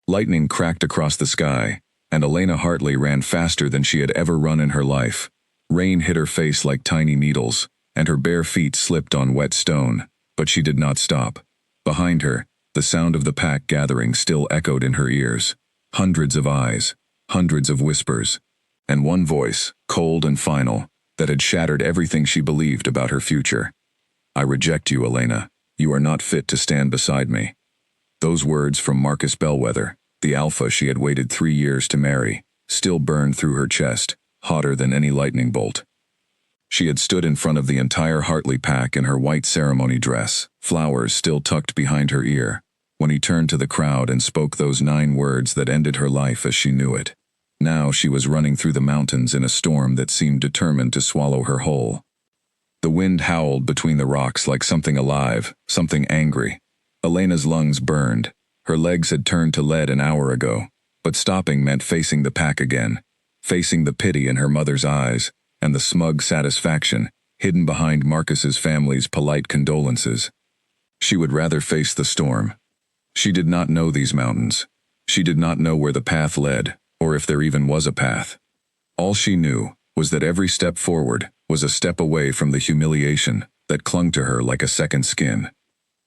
Lightning cracked across the sky, and Elena Hartley ran faster than she had ever run in her life. Rain hit her face like tiny needles, and her bare feet slipped on wet stone, but she did not stop. Behind her, the sound of the pack gathering still echoed in her ears. Hundreds of eyes, hundreds of whispers, and one voice, cold and final, that had shattered everything she believed about her future. "I reject you, Elena. You are not fit to stand beside me." Those words from Marcus Bellwether, the alpha she had waited 3 years to marry, still burned through her chest, hotter than any lightning bolt. She had stood in front of the entire Hartley pack in her white ceremony dress, flowers still tucked behind her ear, when he turned to the crowd and spoke those 9 words that ended her life as she knew it. Now she was running through the mountains in a storm that seemed determined to swallow her whole. The wind howled between the rocks like something alive, something angry. Elena's lungs burned. Her legs had turned to lead an hour ago, but stopping meant facing the pack again, facing the pity in her mother's eyes, and the smug satisfaction hidden behind Marcus's family's polite condolences. She would rather face the storm. She did not know these mountains. She did not know where the path led, or if there even was a path. All she knew was that every step forward was a step away from the humiliation that clung to her like a second skin.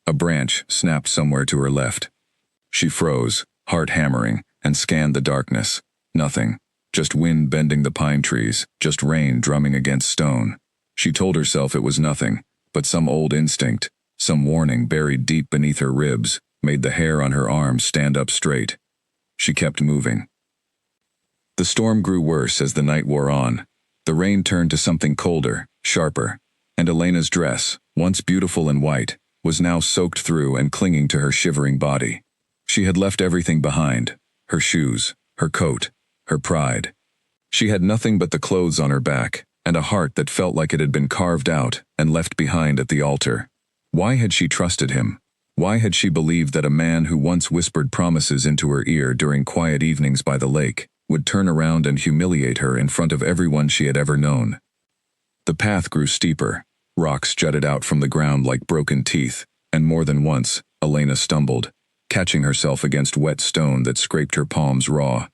A branch snapped somewhere to her left. She froze, heart hammering, and scanned the darkness. Nothing. Just wind bending the pine trees, just rain drumming against stone. She told herself it was nothing, but some old instinct, some warning buried deep beneath her ribs, made the hair on her arms stand up straight. She kept moving. The storm grew worse as the night wore on. The rain turned to something colder, sharper, and Elena's dress, once beautiful and white, was now soaked through and clinging to her shivering body. She had left everything behind, her shoes, her coat, her pride. She had nothing but the clothes on her back, and a heart that felt like it had been carved out and left behind at the altar. Why had she trusted him? Why had she believed that a man who once whispered promises into her ear during quiet evenings by the lake would turn around and humiliate her in front of everyone she had ever known? The path grew steeper. Rocks jutted out from the ground like broken teeth, and more than once, Elena stumbled, catching herself against wet stone that scraped her palms raw.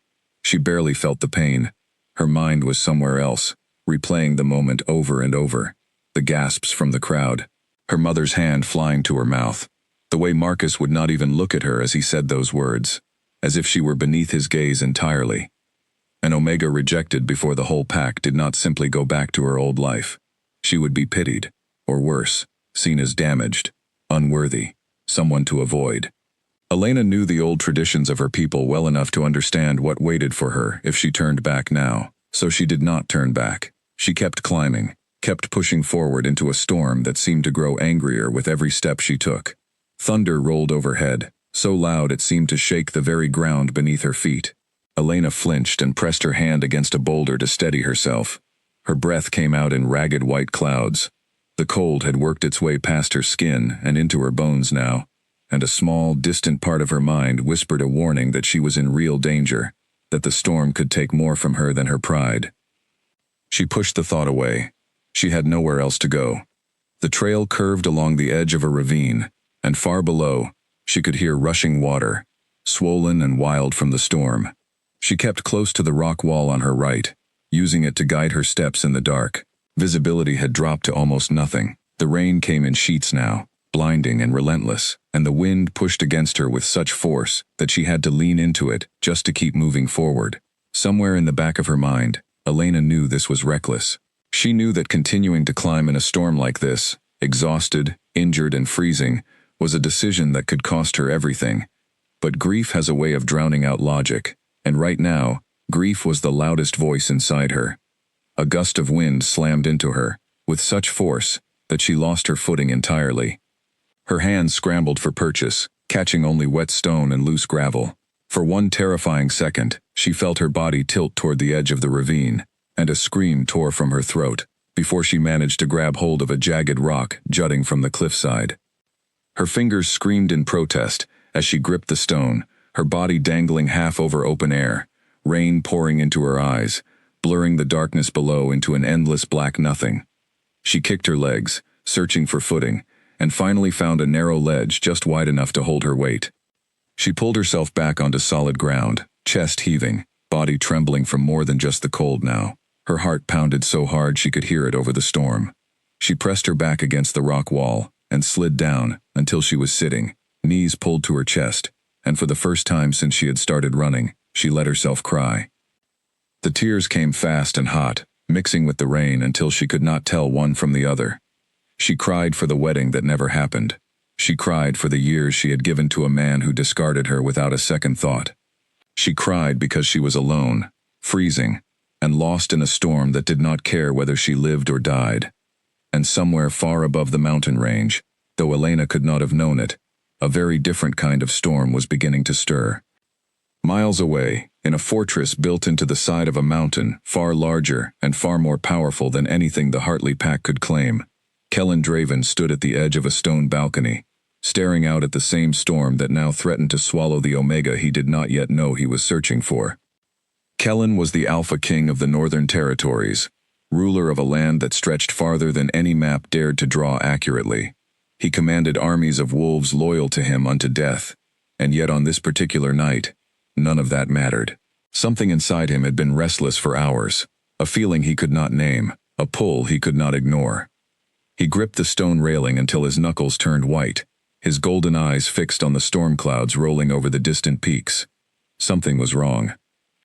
She barely felt the pain. Her mind was somewhere else, replaying the moment over and over. The gasps from the crowd, her mother's hand flying to her mouth, the way Marcus would not even look at her as he said those words, as if she were beneath his gaze entirely. An Omega rejected before the whole pack did not simply go back to her old life. She would be pitied, or worse, seen as damaged, unworthy, someone to avoid. Elena knew the old traditions of her people well enough to understand what waited for her if she turned back now, so she did not turn back. She kept climbing, kept pushing forward into a storm that seemed to grow angrier with every step she took. Thunder rolled overhead, so loud it seemed to shake the very ground beneath her feet. Elena flinched and pressed her hand against a boulder to steady herself. Her breath came out in ragged white clouds. The cold had worked its way past her skin and into her bones now, and a small, distant part of her mind whispered a warning that she was in real danger, that the storm could take more from her than her pride. She pushed the thought away. She had nowhere else to go. The trail curved along the edge of a ravine, and far below, she could hear rushing water, swollen and wild from the storm. She kept close to the rock wall on her right, using it to guide her steps in the dark. Visibility had dropped to almost nothing. The rain came in sheets now, blinding and relentless, and the wind pushed against her with such force that she had to lean into it just to keep moving forward. Somewhere in the back of her mind, Elena knew this was reckless. She knew that continuing to climb in a storm like this, exhausted, injured, and freezing, was a decision that could cost her everything. But grief has a way of drowning out logic, and right now, grief was the loudest voice inside her. A gust of wind slammed into her, with such force that she lost her footing entirely. Her hands scrambled for purchase, catching only wet stone and loose gravel. For one terrifying second, she felt her body tilt toward the edge of the ravine, and a scream tore from her throat, before she managed to grab hold of a jagged rock jutting from the cliffside. Her fingers screamed in protest as she gripped the stone, her body dangling half over open air, rain pouring into her eyes, blurring the darkness below into an endless black nothing. She kicked her legs, searching for footing, and finally found a narrow ledge just wide enough to hold her weight. She pulled herself back onto solid ground, chest heaving, body trembling from more than just the cold now. Her heart pounded so hard she could hear it over the storm. She pressed her back against the rock wall and slid down until she was sitting, knees pulled to her chest, and for the first time since she had started running, she let herself cry. The tears came fast and hot, mixing with the rain until she could not tell one from the other. She cried for the wedding that never happened. She cried for the years she had given to a man who discarded her without a second thought. She cried because she was alone, freezing, and lost in a storm that did not care whether she lived or died. And somewhere far above the mountain range, though Elena could not have known it, a very different kind of storm was beginning to stir. Miles away, in a fortress built into the side of a mountain, far larger and far more powerful than anything the Hartley pack could claim, Kellen Draven stood at the edge of a stone balcony, staring out at the same storm that now threatened to swallow the Omega he did not yet know he was searching for. Kellen was the Alpha King of the Northern Territories, ruler of a land that stretched farther than any map dared to draw accurately. He commanded armies of wolves loyal to him unto death, and yet on this particular night, none of that mattered. Something inside him had been restless for hours, a feeling he could not name, a pull he could not ignore. He gripped the stone railing until his knuckles turned white, his golden eyes fixed on the storm clouds rolling over the distant peaks. Something was wrong.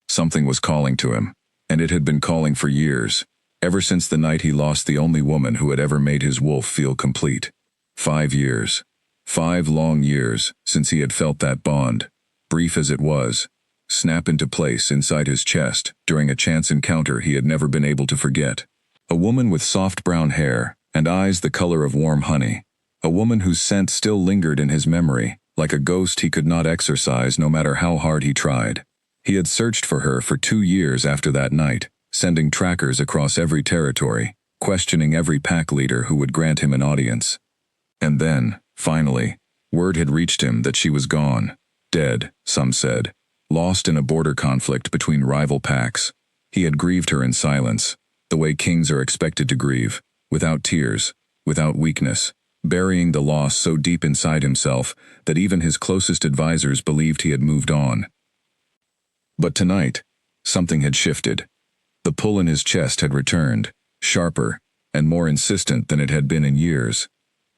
Something was calling to him, and it had been calling for years, ever since the night he lost the only woman who had ever made his wolf feel complete. 5 years. 5 long years since he had felt that bond, brief as it was, snap into place inside his chest during a chance encounter he had never been able to forget. A woman with soft brown hair and eyes the color of warm honey. A woman whose scent still lingered in his memory, like a ghost he could not exorcise no matter how hard he tried. He had searched for her for 2 years after that night, sending trackers across every territory, questioning every pack leader who would grant him an audience. And then, finally, word had reached him that she was gone, dead, some said, lost in a border conflict between rival packs. He had grieved her in silence, the way kings are expected to grieve, without tears, without weakness, burying the loss so deep inside himself that even his closest advisors believed he had moved on. But tonight, something had shifted. The pull in his chest had returned, sharper and more insistent than it had been in years,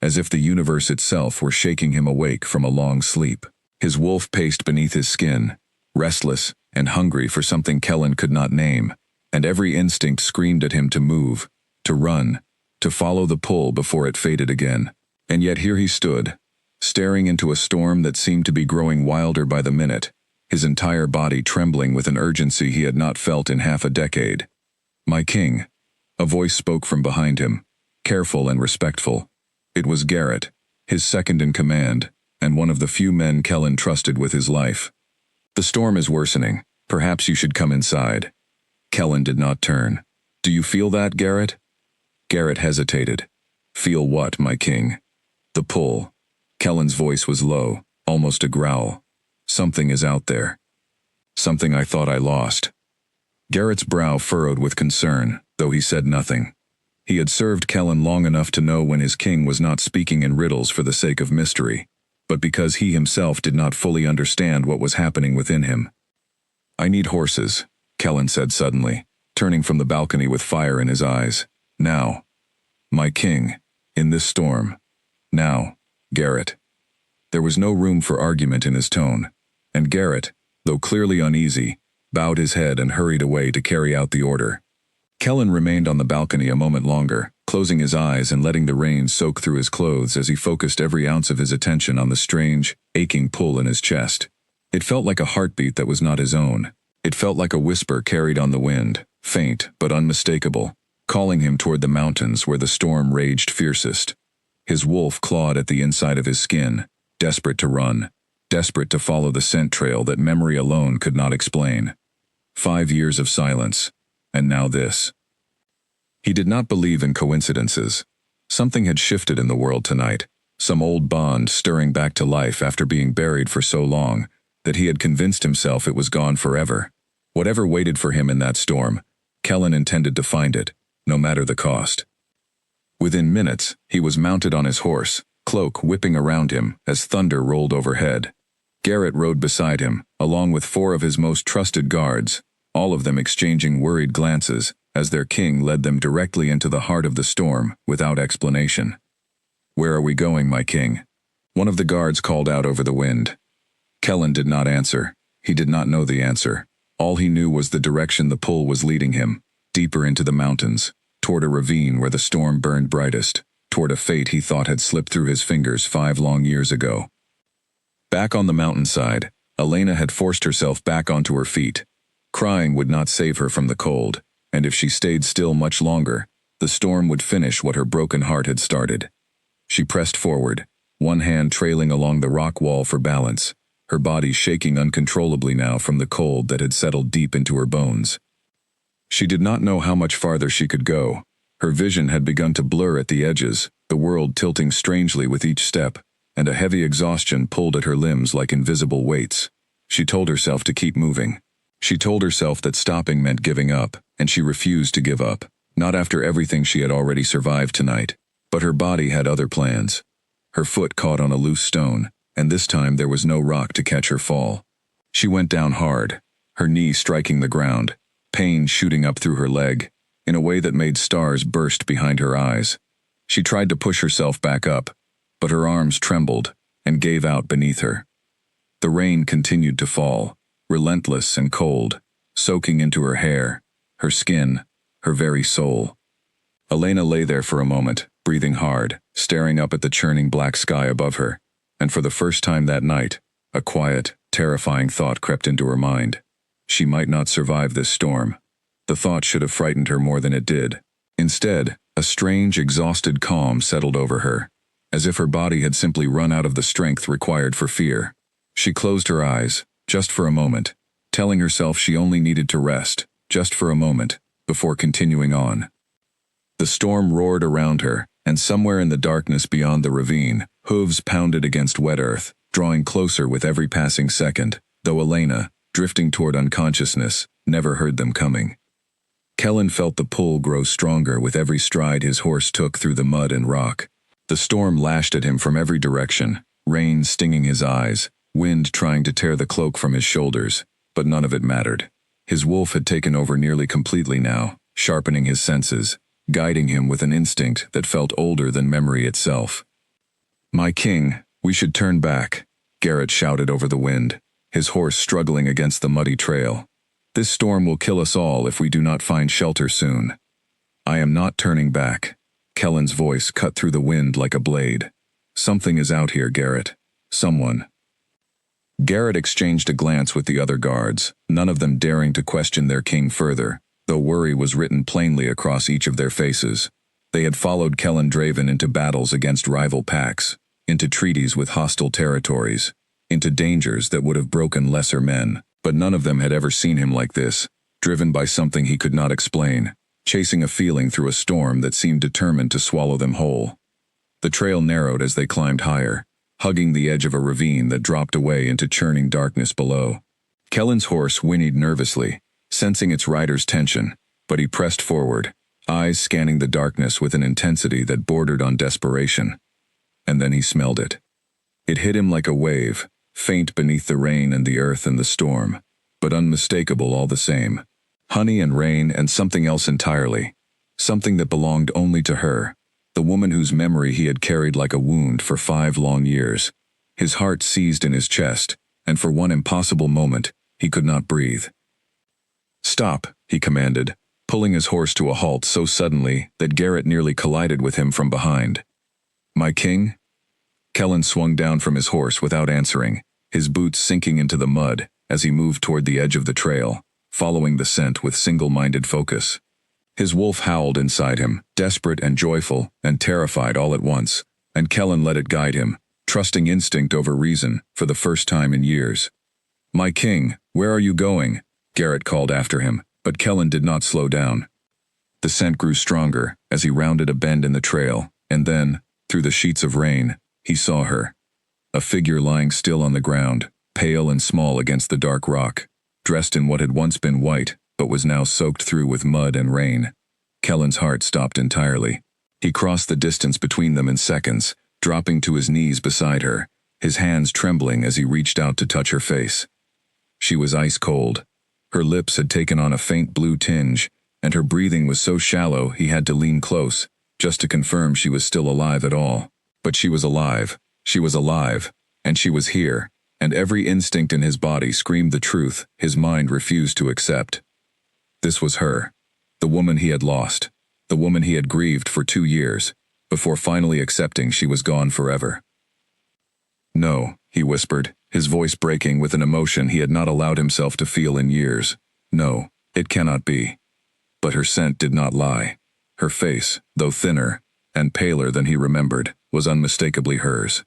as if the universe itself were shaking him awake from a long sleep. His wolf paced beneath his skin, restless and hungry for something Kellen could not name, and every instinct screamed at him to move, to run, to follow the pull before it faded again. And yet here he stood, staring into a storm that seemed to be growing wilder by the minute, his entire body trembling with an urgency he had not felt in half a decade. "My king," a voice spoke from behind him, careful and respectful. It was Garrett, his second in command, and one of the few men Kellen trusted with his life. "The storm is worsening. Perhaps you should come inside." Kellen did not turn. "Do you feel that, Garrett?" Garrett hesitated. "Feel what, my king?" "The pull." Kellen's voice was low, almost a growl. "Something is out there. Something I thought I lost." Garrett's brow furrowed with concern, though he said nothing. He had served Kellen long enough to know when his king was not speaking in riddles for the sake of mystery, but because he himself did not fully understand what was happening within him. "I need horses," Kellen said suddenly, turning from the balcony with fire in his eyes. "Now. My king. In this storm. Now, Garrett." There was no room for argument in his tone, and Garrett, though clearly uneasy, bowed his head and hurried away to carry out the order. Kellen remained on the balcony a moment longer, closing his eyes and letting the rain soak through his clothes as he focused every ounce of his attention on the strange, aching pull in his chest. It felt like a heartbeat that was not his own. It felt like a whisper carried on the wind, faint but unmistakable, calling him toward the mountains where the storm raged fiercest. His wolf clawed at the inside of his skin, desperate to run, desperate to follow the scent trail that memory alone could not explain. 5 years of silence, and now this. He did not believe in coincidences. Something had shifted in the world tonight, some old bond stirring back to life after being buried for so long that he had convinced himself it was gone forever. Whatever waited for him in that storm, Kellen intended to find it, no matter the cost. Within minutes, he was mounted on his horse, cloak whipping around him as thunder rolled overhead. Garrett rode beside him, along with 4 of his most trusted guards, all of them exchanging worried glances as their king led them directly into the heart of the storm without explanation. "Where are we going, my king?" one of the guards called out over the wind. Kellen did not answer. He did not know the answer. All he knew was the direction the pull was leading him, deeper into the mountains, toward a ravine where the storm burned brightest, toward a fate he thought had slipped through his fingers 5 long years ago. Back on the mountainside, Elena had forced herself back onto her feet. Crying would not save her from the cold, and if she stayed still much longer, the storm would finish what her broken heart had started. She pressed forward, one hand trailing along the rock wall for balance, her body shaking uncontrollably now from the cold that had settled deep into her bones. She did not know how much farther she could go. Her vision had begun to blur at the edges, the world tilting strangely with each step, and a heavy exhaustion pulled at her limbs like invisible weights. She told herself to keep moving. She told herself that stopping meant giving up, and she refused to give up, not after everything she had already survived tonight. But her body had other plans. Her foot caught on a loose stone, and this time there was no rock to catch her fall. She went down hard, her knee striking the ground, pain shooting up through her leg, in a way that made stars burst behind her eyes. She tried to push herself back up, but her arms trembled and gave out beneath her. The rain continued to fall, relentless and cold, soaking into her hair, her skin, her very soul. Elena lay there for a moment, breathing hard, staring up at the churning black sky above her, and for the first time that night, a quiet, terrifying thought crept into her mind. She might not survive this storm. The thought should have frightened her more than it did. Instead, a strange, exhausted calm settled over her, as if her body had simply run out of the strength required for fear. She closed her eyes, just for a moment, telling herself she only needed to rest, just for a moment, before continuing on. The storm roared around her, and somewhere in the darkness beyond the ravine, hooves pounded against wet earth, drawing closer with every passing second, though Elena, drifting toward unconsciousness, never heard them coming. Kellen felt the pull grow stronger with every stride his horse took through the mud and rock. The storm lashed at him from every direction, rain stinging his eyes, wind trying to tear the cloak from his shoulders, but none of it mattered. His wolf had taken over nearly completely now, sharpening his senses, guiding him with an instinct that felt older than memory itself. "My king, we should turn back," Garrett shouted over the wind, his horse struggling against the muddy trail. "This storm will kill us all if we do not find shelter soon." "I am not turning back." Kellen's voice cut through the wind like a blade. "Something is out here, Garrett. Someone." Garrett exchanged a glance with the other guards, none of them daring to question their king further, though worry was written plainly across each of their faces. They had followed Kellen Draven into battles against rival packs, into treaties with hostile territories, into dangers that would have broken lesser men, but none of them had ever seen him like this, driven by something he could not explain, chasing a feeling through a storm that seemed determined to swallow them whole. The trail narrowed as they climbed higher, hugging the edge of a ravine that dropped away into churning darkness below. Kellen's horse whinnied nervously, sensing its rider's tension, but he pressed forward, eyes scanning the darkness with an intensity that bordered on desperation. And then he smelled it. It hit him like a wave, faint beneath the rain and the earth and the storm, but unmistakable all the same. Honey and rain and something else entirely. Something that belonged only to her, the woman whose memory he had carried like a wound for 5 long years. His heart seized in his chest, and for one impossible moment, he could not breathe. "Stop," he commanded, pulling his horse to a halt so suddenly that Garrett nearly collided with him from behind. "My king?" Kellen swung down from his horse without answering, his boots sinking into the mud as he moved toward the edge of the trail, following the scent with single-minded focus. His wolf howled inside him, desperate and joyful and terrified all at once, and Kellen let it guide him, trusting instinct over reason for the first time in years. "My king, where are you going?" Garrett called after him, but Kellen did not slow down. The scent grew stronger as he rounded a bend in the trail, and then, through the sheets of rain, he saw her. A figure lying still on the ground, pale and small against the dark rock, dressed in what had once been white, but was now soaked through with mud and rain. Kellen's heart stopped entirely. He crossed the distance between them in seconds, dropping to his knees beside her, his hands trembling as he reached out to touch her face. She was ice cold. Her lips had taken on a faint blue tinge, and her breathing was so shallow he had to lean close, just to confirm she was still alive at all. But she was alive, and she was here, and every instinct in his body screamed the truth his mind refused to accept. This was her, the woman he had lost, the woman he had grieved for 2 years, before finally accepting she was gone forever. "No," he whispered, his voice breaking with an emotion he had not allowed himself to feel in years. "No, it cannot be." But her scent did not lie. Her face, though thinner and paler than he remembered, was unmistakably hers.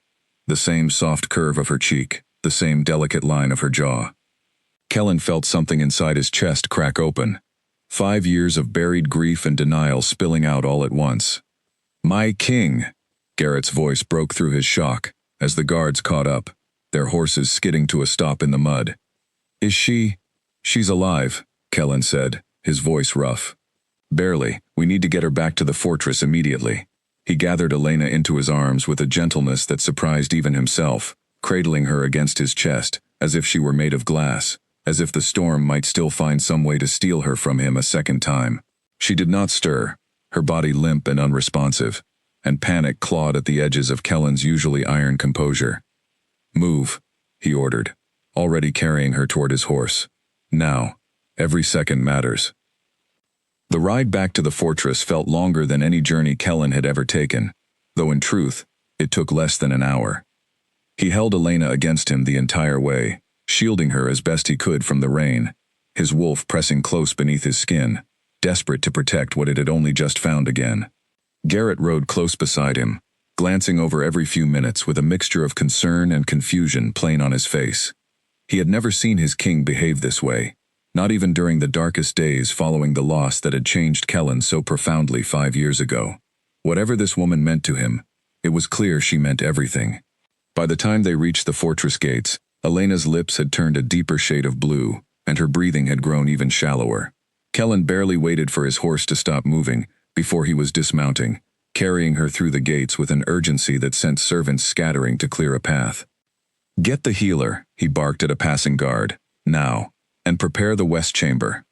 The same soft curve of her cheek, the same delicate line of her jaw. Kellen felt something inside his chest crack open. 5 years of buried grief and denial spilling out all at once. "My king!" Garrett's voice broke through his shock, as the guards caught up, their horses skidding to a stop in the mud. "Is she?" "She's alive," Kellen said, his voice rough. "Barely. We need to get her back to the fortress immediately." He gathered Elena into his arms with a gentleness that surprised even himself, cradling her against his chest, as if she were made of glass, as if the storm might still find some way to steal her from him a second time. She did not stir, her body limp and unresponsive, and panic clawed at the edges of Kellen's usually iron composure. "Move," he ordered, already carrying her toward his horse. "Now. Every second matters." The ride back to the fortress felt longer than any journey Kellen had ever taken, though in truth, it took less than an hour. He held Elena against him the entire way, shielding her as best he could from the rain, his wolf pressing close beneath his skin, desperate to protect what it had only just found again. Garrett rode close beside him, glancing over every few minutes with a mixture of concern and confusion plain on his face. He had never seen his king behave this way, not even during the darkest days following the loss that had changed Kellen so profoundly 5 years ago. Whatever this woman meant to him, it was clear she meant everything. By the time they reached the fortress gates, Elena's lips had turned a deeper shade of blue, and her breathing had grown even shallower. Kellen barely waited for his horse to stop moving before he was dismounting, carrying her through the gates with an urgency that sent servants scattering to clear a path. "Get the healer," he barked at a passing guard, "now, and prepare the west chamber."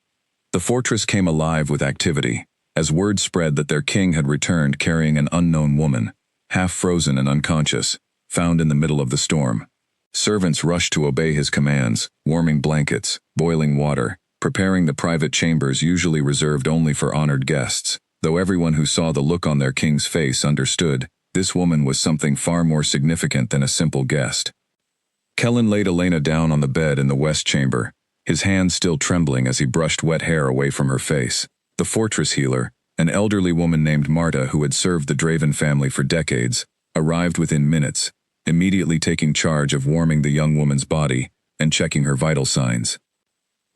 The fortress came alive with activity, as word spread that their king had returned carrying an unknown woman, half frozen and unconscious, found in the middle of the storm. Servants rushed to obey his commands, warming blankets, boiling water, preparing the private chambers usually reserved only for honored guests, though everyone who saw the look on their king's face understood this woman was something far more significant than a simple guest. Kellen laid Elena down on the bed in the west chamber, his hands still trembling as he brushed wet hair away from her face. The fortress healer, an elderly woman named Marta who had served the Draven family for decades, arrived within minutes, immediately taking charge of warming the young woman's body and checking her vital signs.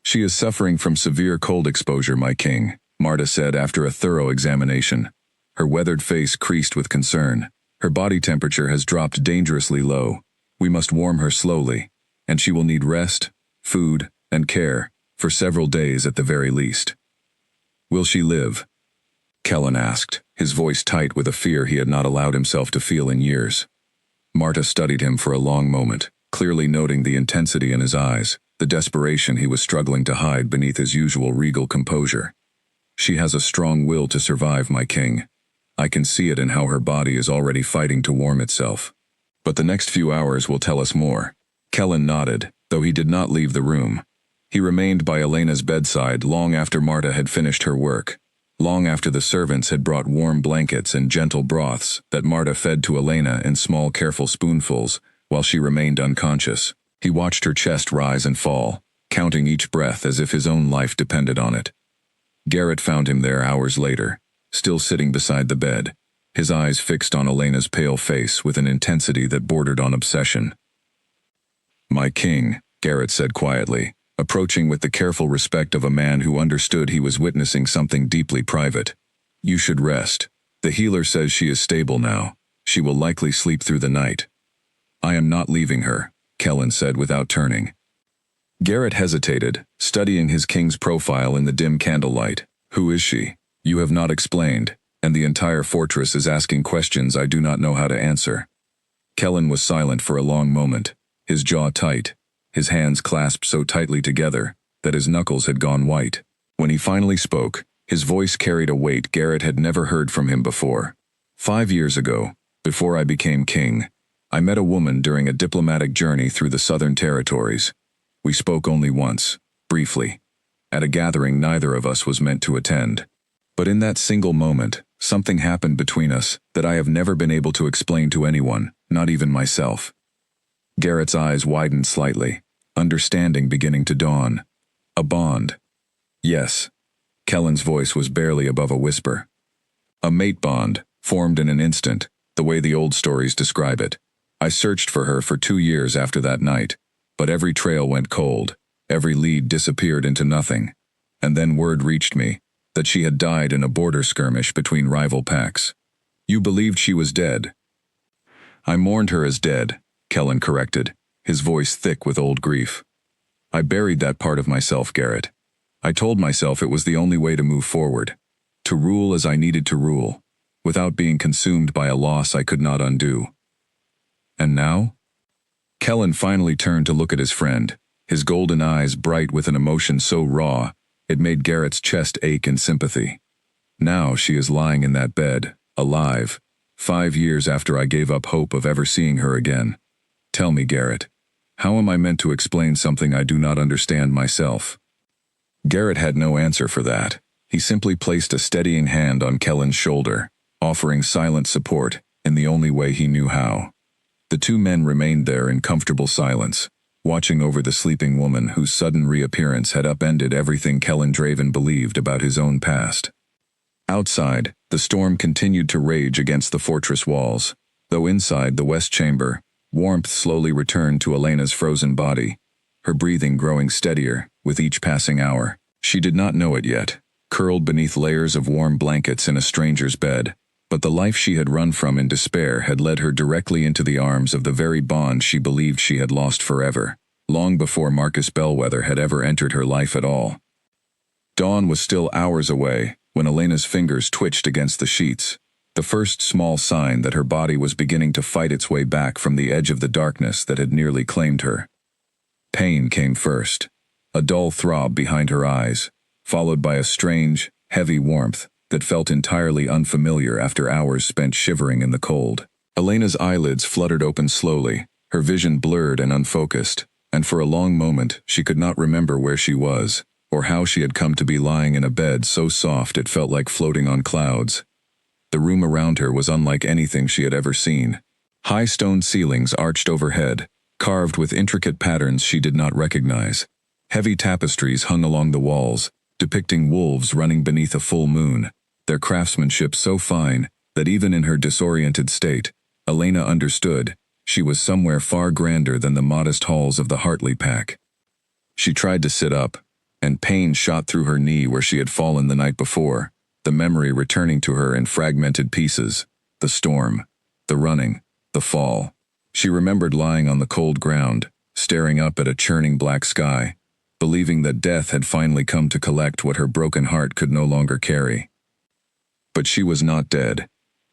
"She is suffering from severe cold exposure, my king," Marta said after a thorough examination. Her weathered face creased with concern. "Her body temperature has dropped dangerously low. We must warm her slowly, and she will need rest, food, and care, for several days at the very least." "Will she live?" Kellen asked, his voice tight with a fear he had not allowed himself to feel in years. Marta studied him for a long moment, clearly noting the intensity in his eyes, the desperation he was struggling to hide beneath his usual regal composure. "She has a strong will to survive, my king. I can see it in how her body is already fighting to warm itself. But the next few hours will tell us more." Kellen nodded, though he did not leave the room. He remained by Elena's bedside long after Marta had finished her work, long after the servants had brought warm blankets and gentle broths that Marta fed to Elena in small careful spoonfuls while she remained unconscious. He watched her chest rise and fall, counting each breath as if his own life depended on it. Garrett found him there hours later, still sitting beside the bed, his eyes fixed on Elena's pale face with an intensity that bordered on obsession. "My king," Garrett said quietly, approaching with the careful respect of a man who understood he was witnessing something deeply private. "You should rest. The healer says she is stable now. She will likely sleep through the night." "I am not leaving her," Kellen said without turning. Garrett hesitated, studying his king's profile in the dim candlelight. "Who is she? You have not explained, and the entire fortress is asking questions I do not know how to answer." Kellen was silent for a long moment, his jaw tight, his hands clasped so tightly together that his knuckles had gone white. When he finally spoke, his voice carried a weight Garrett had never heard from him before. 5 years ago, before I became king, I met a woman during a diplomatic journey through the Southern Territories. We spoke only once, briefly, at a gathering neither of us was meant to attend. But in that single moment, something happened between us that I have never been able to explain to anyone, not even myself. Garrett's eyes widened slightly, understanding beginning to dawn. A bond. Yes. Kellen's voice was barely above a whisper. A mate bond, formed in an instant, the way the old stories describe it. I searched for her for 2 years after that night, but every trail went cold, every lead disappeared into nothing, and then word reached me that she had died in a border skirmish between rival packs. You believed she was dead. I mourned her as dead, Kellen corrected, his voice thick with old grief. I buried that part of myself, Garrett. I told myself it was the only way to move forward, to rule as I needed to rule, without being consumed by a loss I could not undo. And now? Kellen finally turned to look at his friend, his golden eyes bright with an emotion so raw, it made Garrett's chest ache in sympathy. Now she is lying in that bed, alive, 5 years after I gave up hope of ever seeing her again. Tell me, Garrett, how am I meant to explain something I do not understand myself? Garrett had no answer for that. He simply placed a steadying hand on Kellen's shoulder, offering silent support in the only way he knew how. The two men remained there in comfortable silence, watching over the sleeping woman whose sudden reappearance had upended everything Kellen Draven believed about his own past. Outside, the storm continued to rage against the fortress walls, though inside the west chamber, warmth slowly returned to Elena's frozen body, her breathing growing steadier with each passing hour. She did not know it yet, curled beneath layers of warm blankets in a stranger's bed, but the life she had run from in despair had led her directly into the arms of the very bond she believed she had lost forever, long before Marcus Bellwether had ever entered her life at all. Dawn was still hours away when Elena's fingers twitched against the sheets, the first small sign that her body was beginning to fight its way back from the edge of the darkness that had nearly claimed her. Pain came first, a dull throb behind her eyes, followed by a strange, heavy warmth that felt entirely unfamiliar after hours spent shivering in the cold. Elena's eyelids fluttered open slowly, her vision blurred and unfocused, and for a long moment she could not remember where she was, or how she had come to be lying in a bed so soft it felt like floating on clouds. The room around her was unlike anything she had ever seen. High stone ceilings arched overhead, carved with intricate patterns she did not recognize. Heavy tapestries hung along the walls, depicting wolves running beneath a full moon, their craftsmanship so fine that even in her disoriented state, Elena understood she was somewhere far grander than the modest halls of the Hartley pack. She tried to sit up, and pain shot through her knee where she had fallen the night before, the memory returning to her in fragmented pieces, the storm, the running, the fall. She remembered lying on the cold ground, staring up at a churning black sky, believing that death had finally come to collect what her broken heart could no longer carry. But she was not dead.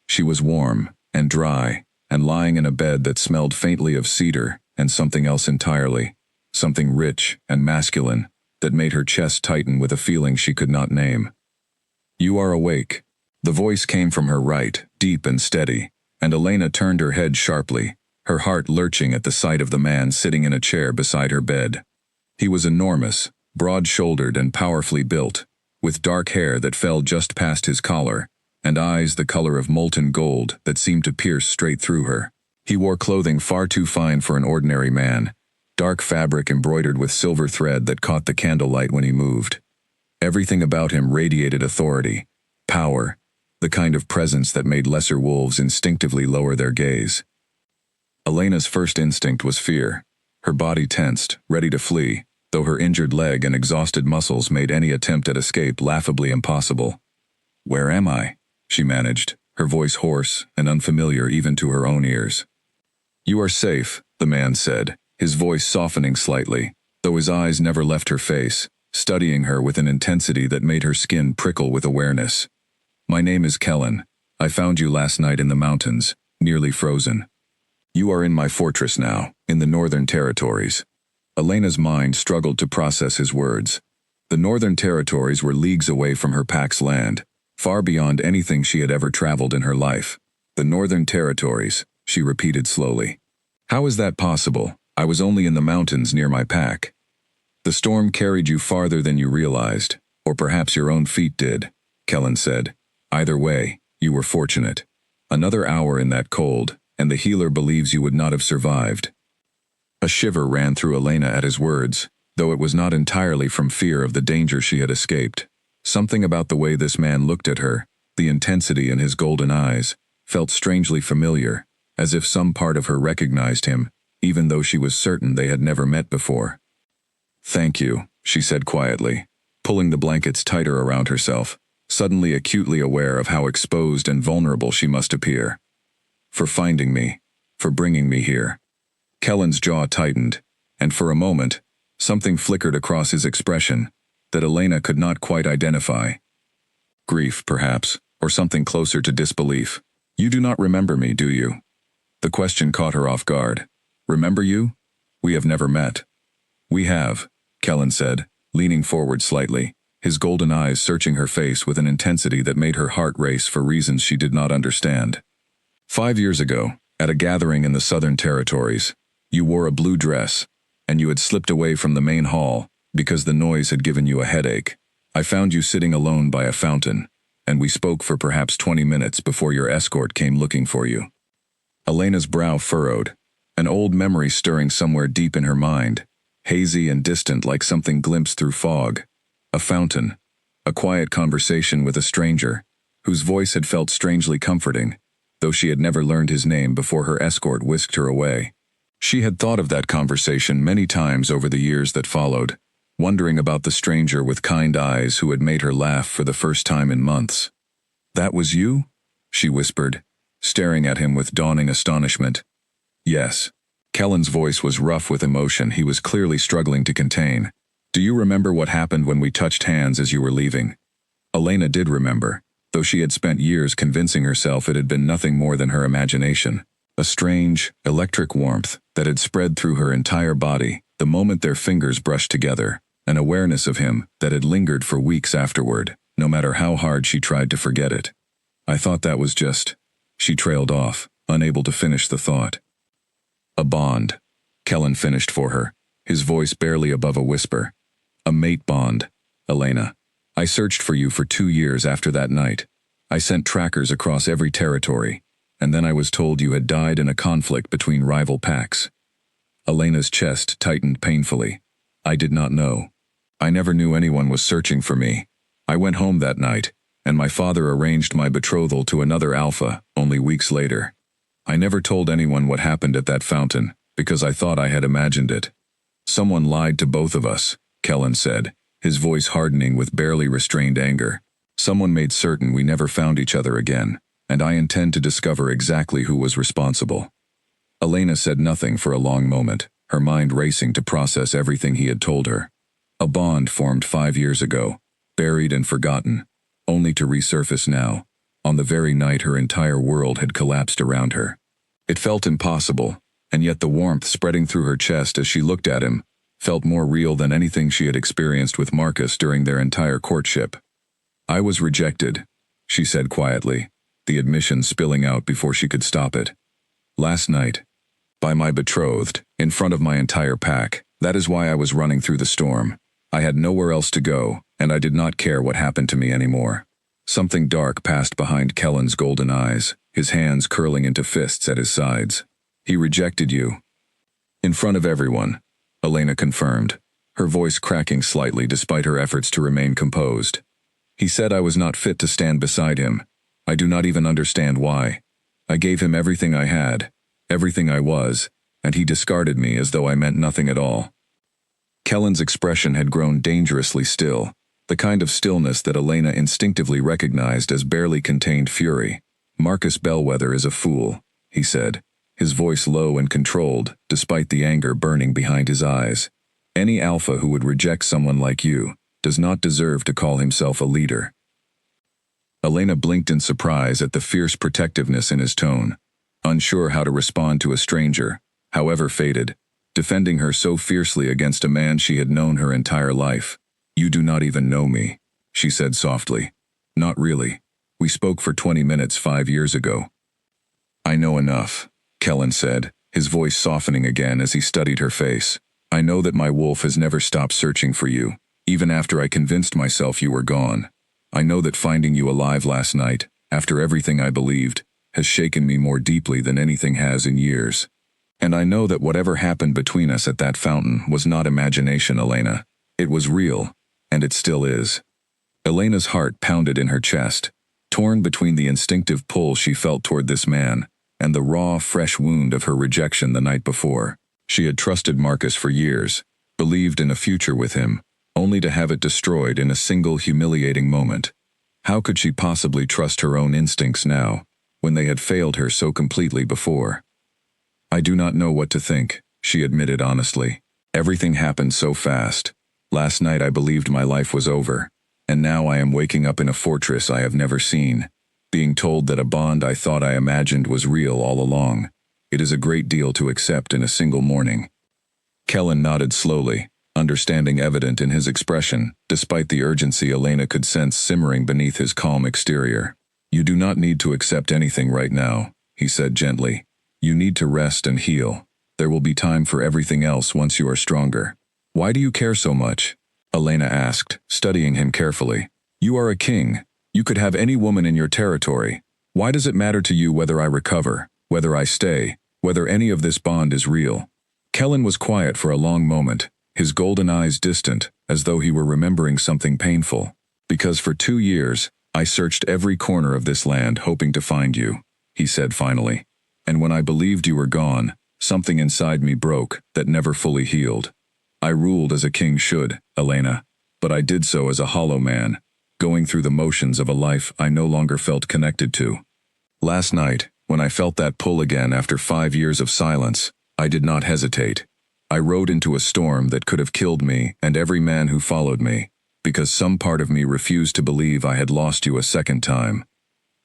She was warm and dry, and lying in a bed that smelled faintly of cedar and something else entirely, something rich and masculine, that made her chest tighten with a feeling she could not name. You are awake. The voice came from her right, deep and steady, and Elena turned her head sharply, her heart lurching at the sight of the man sitting in a chair beside her bed. He was enormous, broad-shouldered and powerfully built, with dark hair that fell just past his collar, and eyes the color of molten gold that seemed to pierce straight through her. He wore clothing far too fine for an ordinary man, dark fabric embroidered with silver thread that caught the candlelight when he moved. Everything about him radiated authority, power, the kind of presence that made lesser wolves instinctively lower their gaze. Elena's first instinct was fear. Her body tensed, ready to flee, though her injured leg and exhausted muscles made any attempt at escape laughably impossible. "Where am I?" she managed, her voice hoarse and unfamiliar even to her own ears. "You are safe," the man said, his voice softening slightly, though his eyes never left her face, studying her with an intensity that made her skin prickle with awareness. "My name is Kellen. I found you last night in the mountains, nearly frozen." You are in my fortress now, in the Northern Territories. Elena's mind struggled to process his words. The Northern Territories were leagues away from her pack's land, far beyond anything she had ever traveled in her life. The Northern Territories, she repeated slowly. How is that possible? I was only in the mountains near my pack. The storm carried you farther than you realized, or perhaps your own feet did, Kellen said. Either way, you were fortunate. Another hour in that cold, and the healer believes you would not have survived. A shiver ran through Elena at his words, though it was not entirely from fear of the danger she had escaped. Something about the way this man looked at her, the intensity in his golden eyes, felt strangely familiar, as if some part of her recognized him, even though she was certain they had never met before. Thank you, she said quietly, pulling the blankets tighter around herself, suddenly acutely aware of how exposed and vulnerable she must appear. For finding me, for bringing me here. Kellen's jaw tightened, and for a moment, something flickered across his expression that Elena could not quite identify. Grief, perhaps, or something closer to disbelief. You do not remember me, do you? The question caught her off guard. Remember you? We have never met. We have, Kellen said, leaning forward slightly, his golden eyes searching her face with an intensity that made her heart race for reasons she did not understand. 5 years ago, at a gathering in the Southern Territories, you wore a blue dress, and you had slipped away from the main hall because the noise had given you a headache. I found you sitting alone by a fountain, and we spoke for perhaps 20 minutes before your escort came looking for you. Elena's brow furrowed, an old memory stirring somewhere deep in her mind, hazy and distant like something glimpsed through fog. A fountain, a quiet conversation with a stranger, whose voice had felt strangely comforting, though she had never learned his name before her escort whisked her away. She had thought of that conversation many times over the years that followed, wondering about the stranger with kind eyes who had made her laugh for the first time in months. That was you? She whispered, staring at him with dawning astonishment. Yes. Kellen's voice was rough with emotion he was clearly struggling to contain. Do you remember what happened when we touched hands as you were leaving? Elena did remember, though she had spent years convincing herself it had been nothing more than her imagination. A strange, electric warmth that had spread through her entire body the moment their fingers brushed together, an awareness of him that had lingered for weeks afterward, no matter how hard she tried to forget it. I thought that was just... She trailed off, unable to finish the thought. A bond, Kellen finished for her, his voice barely above a whisper. A mate bond, Elena. I searched for you for 2 years after that night. I sent trackers across every territory, and then I was told you had died in a conflict between rival packs. Elena's chest tightened painfully. I did not know. I never knew anyone was searching for me. I went home that night, and my father arranged my betrothal to another alpha only weeks later. I never told anyone what happened at that fountain, because I thought I had imagined it. Someone lied to both of us, Kellen said, his voice hardening with barely restrained anger. Someone made certain we never found each other again, and I intend to discover exactly who was responsible. Elena said nothing for a long moment, her mind racing to process everything he had told her. A bond formed 5 years ago, buried and forgotten, only to resurface now, on the very night her entire world had collapsed around her. It felt impossible, and yet the warmth spreading through her chest as she looked at him felt more real than anything she had experienced with Marcus during their entire courtship. I was rejected, she said quietly, the admission spilling out before she could stop it. Last night. By my betrothed, in front of my entire pack. That is why I was running through the storm. I had nowhere else to go, and I did not care what happened to me anymore. Something dark passed behind Kellen's golden eyes, his hands curling into fists at his sides. He rejected you. In front of everyone, Elena confirmed, her voice cracking slightly despite her efforts to remain composed. He said I was not fit to stand beside him. I do not even understand why. I gave him everything I had, everything I was, and he discarded me as though I meant nothing at all. Kellen's expression had grown dangerously still, the kind of stillness that Elena instinctively recognized as barely contained fury. Marcus Bellwether is a fool, he said, his voice low and controlled, despite the anger burning behind his eyes. Any alpha who would reject someone like you does not deserve to call himself a leader. Elena blinked in surprise at the fierce protectiveness in his tone. unsure how to respond to a stranger, however fated, defending her so fiercely against a man she had known her entire life. "You do not even know me," she said softly. "Not really. We spoke for 20 minutes 5 years ago." "I know enough," Kellen said, his voice softening again as he studied her face. "I know that my wolf has never stopped searching for you, even after I convinced myself you were gone. I know that finding you alive last night, after everything I believed, has shaken me more deeply than anything has in years. And I know that whatever happened between us at that fountain was not imagination, Elena. It was real, and it still is." Elena's heart pounded in her chest, torn between the instinctive pull she felt toward this man and the raw, fresh wound of her rejection the night before. She had trusted Marcus for years, believed in a future with him, only to have it destroyed in a single humiliating moment. How could she possibly trust her own instincts now, when they had failed her so completely before? "I do not know what to think," she admitted honestly. "Everything happened so fast. Last night I believed my life was over, and now I am waking up in a fortress I have never seen, being told that a bond I thought I imagined was real all along. It is a great deal to accept in a single morning." Kellen nodded slowly, understanding evident in his expression, despite the urgency Elena could sense simmering beneath his calm exterior. "You do not need to accept anything right now," he said gently. "You need to rest and heal. There will be time for everything else once you are stronger." "Why do you care so much?" Elena asked, studying him carefully. "You are a king. You could have any woman in your territory. Why does it matter to you whether I recover, whether I stay, whether any of this bond is real?" Kellen was quiet for a long moment, his golden eyes distant, as though he were remembering something painful. "Because for 2 years, I searched every corner of this land hoping to find you," he said finally. "And when I believed you were gone, something inside me broke that never fully healed. I ruled as a king should, Elena, but I did so as a hollow man, going through the motions of a life I no longer felt connected to. Last night, when I felt that pull again after 5 years of silence, I did not hesitate. I rode into a storm that could have killed me and every man who followed me, because some part of me refused to believe I had lost you a second time."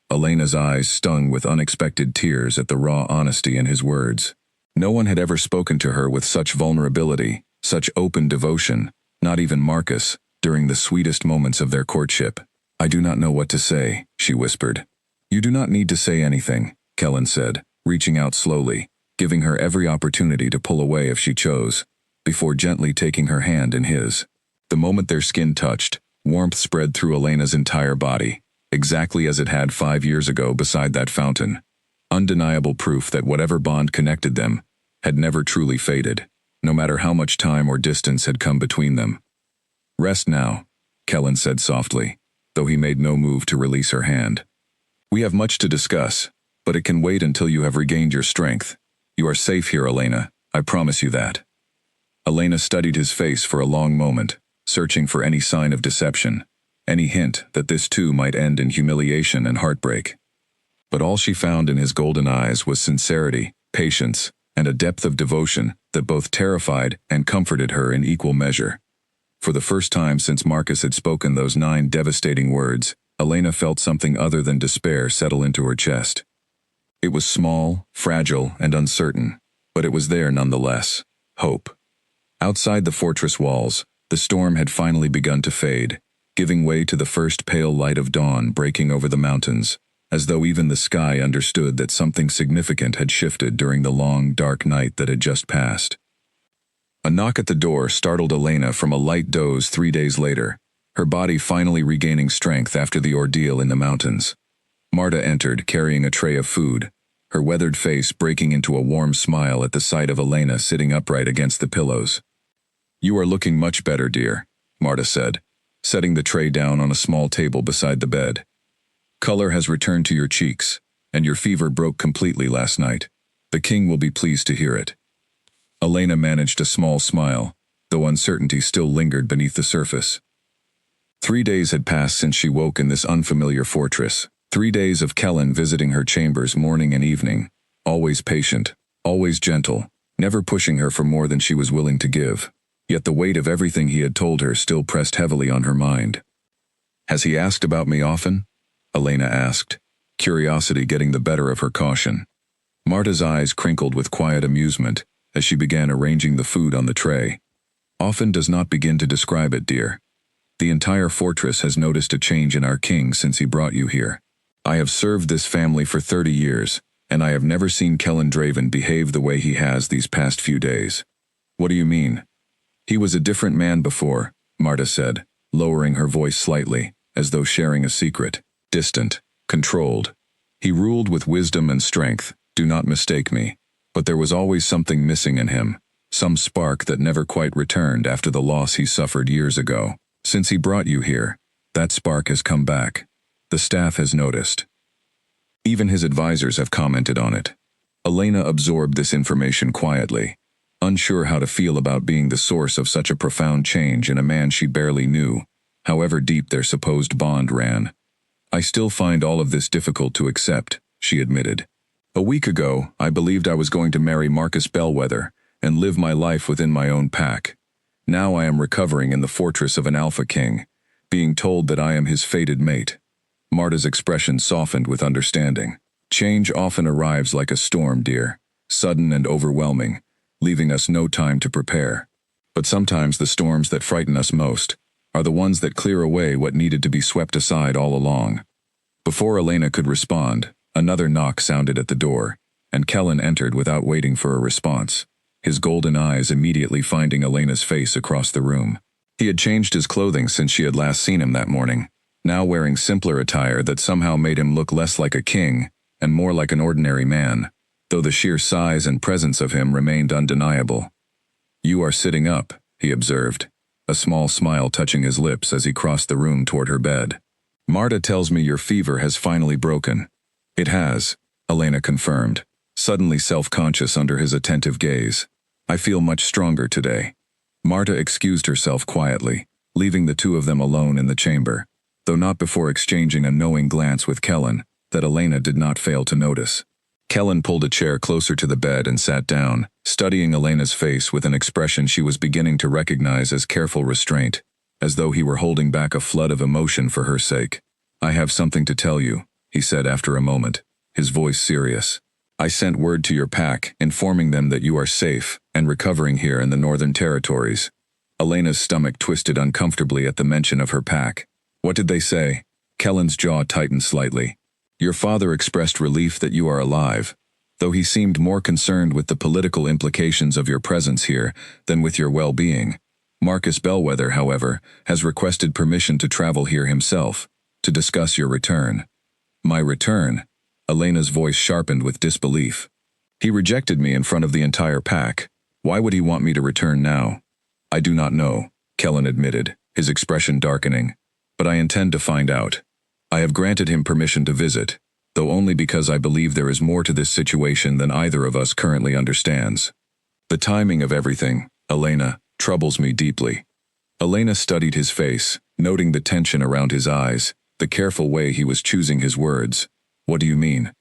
Elena's eyes stung with unexpected tears at the raw honesty in his words. No one had ever spoken to her with such vulnerability, such open devotion, not even Marcus, during the sweetest moments of their courtship. "I do not know what to say," she whispered. "You do not need to say anything," Kellen said, reaching out slowly, giving her every opportunity to pull away if she chose, before gently taking her hand in his. The moment their skin touched, warmth spread through Elena's entire body, exactly as it had 5 years ago beside that fountain. Undeniable proof that whatever bond connected them had never truly faded, no matter how much time or distance had come between them. "Rest now," Kellen said softly, though he made no move to release her hand. "We have much to discuss, but it can wait until you have regained your strength. You are safe here, Elena. I promise you that." Elena studied his face for a long moment, searching for any sign of deception, any hint that this too might end in humiliation and heartbreak. But all she found in his golden eyes was sincerity, patience, and a depth of devotion that both terrified and comforted her in equal measure. For the first time since Marcus had spoken those 9 devastating words, Elena felt something other than despair settle into her chest. It was small, fragile, and uncertain, but it was there nonetheless. Hope. Outside the fortress walls, the storm had finally begun to fade, giving way to the first pale light of dawn breaking over the mountains, as though even the sky understood that something significant had shifted during the long, dark night that had just passed. A knock at the door startled Elena from a light doze 3 days later, her body finally regaining strength after the ordeal in the mountains. Marta entered, carrying a tray of food, her weathered face breaking into a warm smile at the sight of Elena sitting upright against the pillows. "You are looking much better, dear," Marta said, setting the tray down on a small table beside the bed. "Color has returned to your cheeks, and your fever broke completely last night. The king will be pleased to hear it." Elena managed a small smile, though uncertainty still lingered beneath the surface. 3 days had passed since she woke in this unfamiliar fortress. 3 days of Kellen visiting her chambers morning and evening, always patient, always gentle, never pushing her for more than she was willing to give. Yet the weight of everything he had told her still pressed heavily on her mind. "Has he asked about me often?" Elena asked, curiosity getting the better of her caution. Marta's eyes crinkled with quiet amusement as she began arranging the food on the tray. Often does not begin to describe it, dear. The entire fortress has noticed a change in our king since he brought you here. I have served this family for 30 years, and I have never seen Kellen Draven behave the way he has these past few days. What do you mean? He was a different man before, Marta said, lowering her voice slightly, as though sharing a secret. Distant, controlled. He ruled with wisdom and strength, do not mistake me, but there was always something missing in him, some spark that never quite returned after the loss he suffered years ago. Since he brought you here, that spark has come back. The staff has noticed. Even his advisors have commented on it. Elena absorbed this information quietly, unsure how to feel about being the source of such a profound change in a man she barely knew, however deep their supposed bond ran. I still find all of this difficult to accept, she admitted. A week ago, I believed I was going to marry Marcus Bellwether and live my life within my own pack. Now I am recovering in the fortress of an Alpha King, being told that I am his fated mate. Marta's expression softened with understanding. Change often arrives like a storm, dear, sudden and overwhelming, leaving us no time to prepare. But sometimes the storms that frighten us most are the ones that clear away what needed to be swept aside all along. Before Elena could respond, another knock sounded at the door, and Kellen entered without waiting for a response, his golden eyes immediately finding Elena's face across the room. He had changed his clothing since she had last seen him that morning, now wearing simpler attire that somehow made him look less like a king and more like an ordinary man, though the sheer size and presence of him remained undeniable. You are sitting up, he observed, a small smile touching his lips as he crossed the room toward her bed. Marta tells me your fever has finally broken. It has, Elena confirmed, suddenly self-conscious under his attentive gaze. I feel much stronger today. Marta excused herself quietly, leaving the two of them alone in the chamber, though not before exchanging a knowing glance with Kellen that Elena did not fail to notice. Kellen pulled a chair closer to the bed and sat down, studying Elena's face with an expression she was beginning to recognize as careful restraint, as though he were holding back a flood of emotion for her sake. I have something to tell you, he said after a moment, his voice serious. I sent word to your pack, informing them that you are safe and recovering here in the Northern Territories. Elena's stomach twisted uncomfortably at the mention of her pack. What did they say? Kellen's jaw tightened slightly. Your father expressed relief that you are alive, though he seemed more concerned with the political implications of your presence here than with your well-being. Marcus Bellwether, however, has requested permission to travel here himself, to discuss your return. My return? Elena's voice sharpened with disbelief. He rejected me in front of the entire pack. Why would he want me to return now? I do not know, Kellen admitted, his expression darkening. But I intend to find out. I have granted him permission to visit, though only because I believe there is more to this situation than either of us currently understands. The timing of everything, Elena, troubles me deeply. Elena studied his face, noting the tension around his eyes, the careful way he was choosing his words. What do you mean?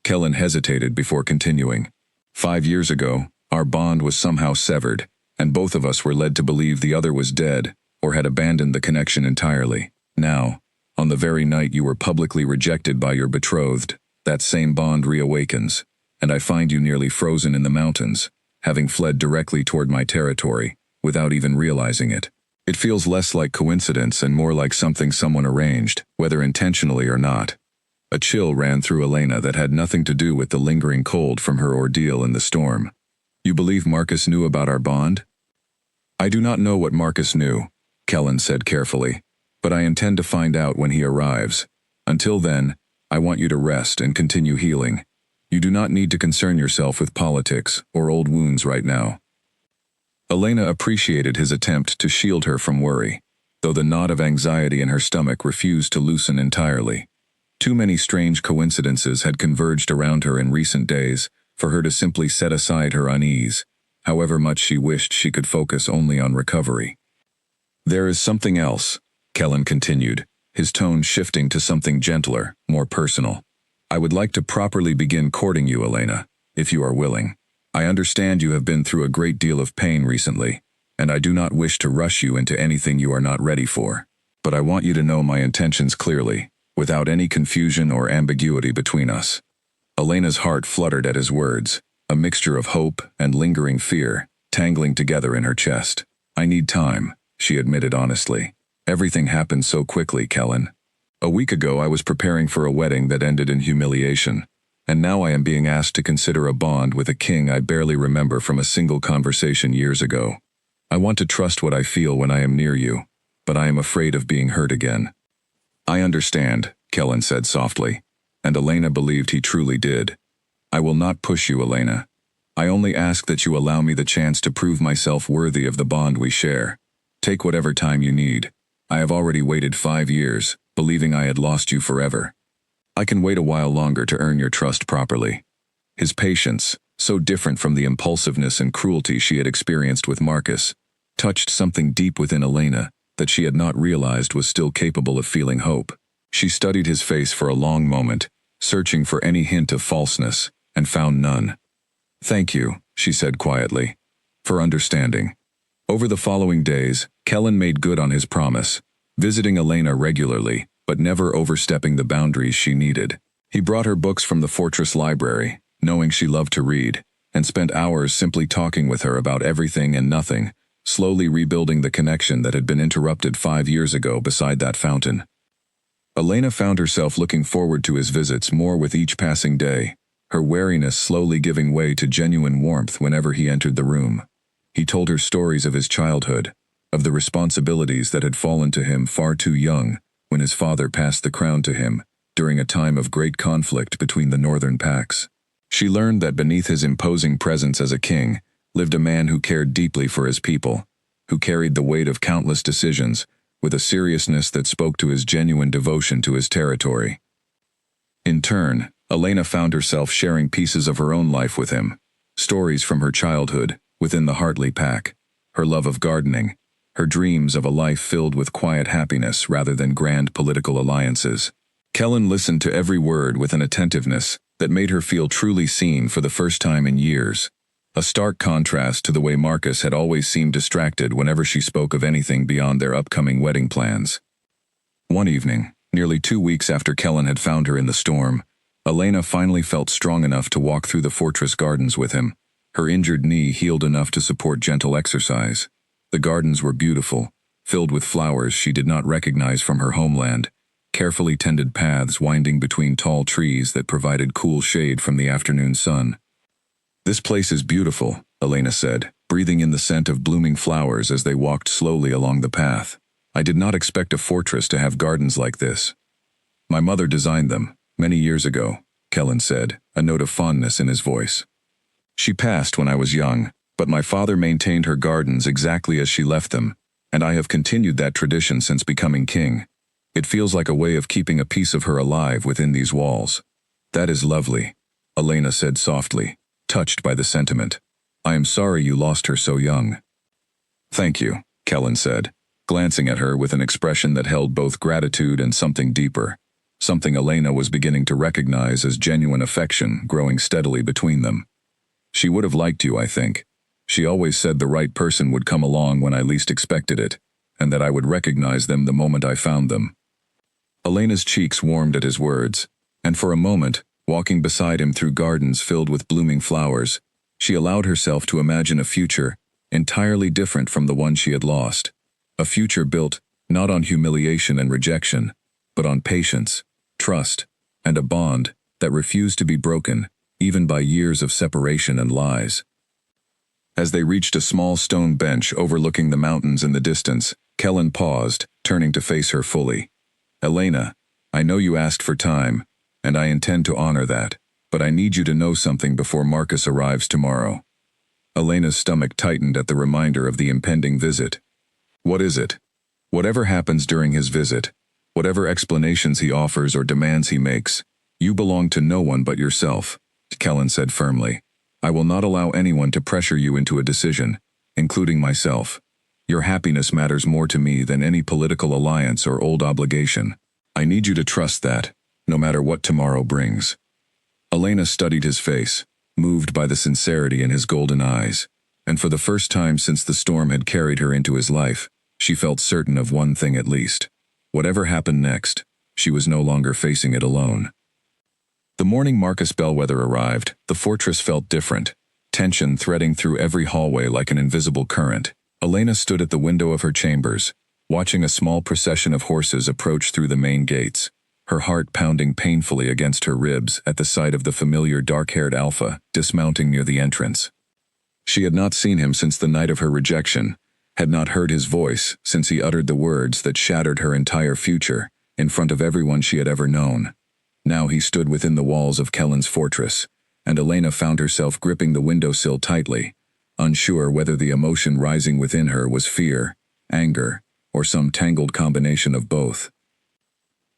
Kellen hesitated before continuing. 5 years ago, our bond was somehow severed, and both of us were led to believe the other was dead or had abandoned the connection entirely. Now, on the very night you were publicly rejected by your betrothed, that same bond reawakens, and I find you nearly frozen in the mountains, having fled directly toward my territory, without even realizing it. It feels less like coincidence and more like something someone arranged, whether intentionally or not. A chill ran through Elena that had nothing to do with the lingering cold from her ordeal in the storm. You believe Marcus knew about our bond? I do not know what Marcus knew, Kellen said carefully, but I intend to find out when he arrives. Until then, I want you to rest and continue healing. You do not need to concern yourself with politics or old wounds right now. Elena appreciated his attempt to shield her from worry, though the knot of anxiety in her stomach refused to loosen entirely. Too many strange coincidences had converged around her in recent days for her to simply set aside her unease, however much she wished she could focus only on recovery. There is something else, Kellen continued, his tone shifting to something gentler, more personal. I would like to properly begin courting you, Elena, if you are willing. I understand you have been through a great deal of pain recently, and I do not wish to rush you into anything you are not ready for. But I want you to know my intentions clearly, without any confusion or ambiguity between us. Elena's heart fluttered at his words, a mixture of hope and lingering fear, tangling together in her chest. I need time, she admitted honestly. Everything happened so quickly, Kellen. A week ago I was preparing for a wedding that ended in humiliation, and now I am being asked to consider a bond with a king I barely remember from a single conversation years ago. I want to trust what I feel when I am near you, but I am afraid of being hurt again. I understand, Kellen said softly, and Elena believed he truly did. I will not push you, Elena. I only ask that you allow me the chance to prove myself worthy of the bond we share. Take whatever time you need. I have already waited 5 years, believing I had lost you forever. I can wait a while longer to earn your trust properly. His patience, so different from the impulsiveness and cruelty she had experienced with Marcus, touched something deep within Elena that she had not realized was still capable of feeling hope. She studied his face for a long moment, searching for any hint of falseness, and found none. Thank you, she said quietly, for understanding. Over the following days, Kellen made good on his promise, visiting Elena regularly, but never overstepping the boundaries she needed. He brought her books from the fortress library, knowing she loved to read, and spent hours simply talking with her about everything and nothing, slowly rebuilding the connection that had been interrupted 5 years ago beside that fountain. Elena found herself looking forward to his visits more with each passing day, her wariness slowly giving way to genuine warmth whenever he entered the room. He told her stories of his childhood, of the responsibilities that had fallen to him far too young when his father passed the crown to him during a time of great conflict between the northern packs. She learned that beneath his imposing presence as a king lived a man who cared deeply for his people, who carried the weight of countless decisions with a seriousness that spoke to his genuine devotion to his territory. In turn, Elena found herself sharing pieces of her own life with him, stories from her childhood within the Hartley pack, her love of gardening, her dreams of a life filled with quiet happiness rather than grand political alliances. Kellen listened to every word with an attentiveness that made her feel truly seen for the first time in years, a stark contrast to the way Marcus had always seemed distracted whenever she spoke of anything beyond their upcoming wedding plans. One evening, nearly 2 weeks after Kellen had found her in the storm, Elena finally felt strong enough to walk through the fortress gardens with him, her injured knee healed enough to support gentle exercise. The gardens were beautiful, filled with flowers she did not recognize from her homeland, carefully tended paths winding between tall trees that provided cool shade from the afternoon sun. This place is beautiful, Elena said, breathing in the scent of blooming flowers as they walked slowly along the path. I did not expect a fortress to have gardens like this. My mother designed them, many years ago, Kellen said, a note of fondness in his voice. She passed when I was young, but my father maintained her gardens exactly as she left them, and I have continued that tradition since becoming king. It feels like a way of keeping a piece of her alive within these walls. That is lovely, Elena said softly, touched by the sentiment. I am sorry you lost her so young. Thank you, Kellen said, glancing at her with an expression that held both gratitude and something deeper, something Elena was beginning to recognize as genuine affection growing steadily between them. She would have liked you, I think. She always said the right person would come along when I least expected it, and that I would recognize them the moment I found them. Elena's cheeks warmed at his words, and for a moment, walking beside him through gardens filled with blooming flowers, she allowed herself to imagine a future entirely different from the one she had lost. A future built not on humiliation and rejection, but on patience, trust, and a bond that refused to be broken, even by years of separation and lies. As they reached a small stone bench overlooking the mountains in the distance, Kellen paused, turning to face her fully. Elena, I know you asked for time, and I intend to honor that, but I need you to know something before Marcus arrives tomorrow. Elena's stomach tightened at the reminder of the impending visit. What is it? Whatever happens during his visit, whatever explanations he offers or demands he makes, you belong to no one but yourself, Kellen said firmly. I will not allow anyone to pressure you into a decision, including myself. Your happiness matters more to me than any political alliance or old obligation. I need you to trust that, no matter what tomorrow brings. Elena studied his face, moved by the sincerity in his golden eyes, and for the first time since the storm had carried her into his life, she felt certain of one thing at least. Whatever happened next, she was no longer facing it alone. The morning Marcus Bellwether arrived, the fortress felt different, tension threading through every hallway like an invisible current. Elena stood at the window of her chambers, watching a small procession of horses approach through the main gates, her heart pounding painfully against her ribs at the sight of the familiar dark-haired Alpha dismounting near the entrance. She had not seen him since the night of her rejection, had not heard his voice since he uttered the words that shattered her entire future in front of everyone she had ever known. Now he stood within the walls of Kellen's fortress, and Elena found herself gripping the windowsill tightly, unsure whether the emotion rising within her was fear, anger, or some tangled combination of both.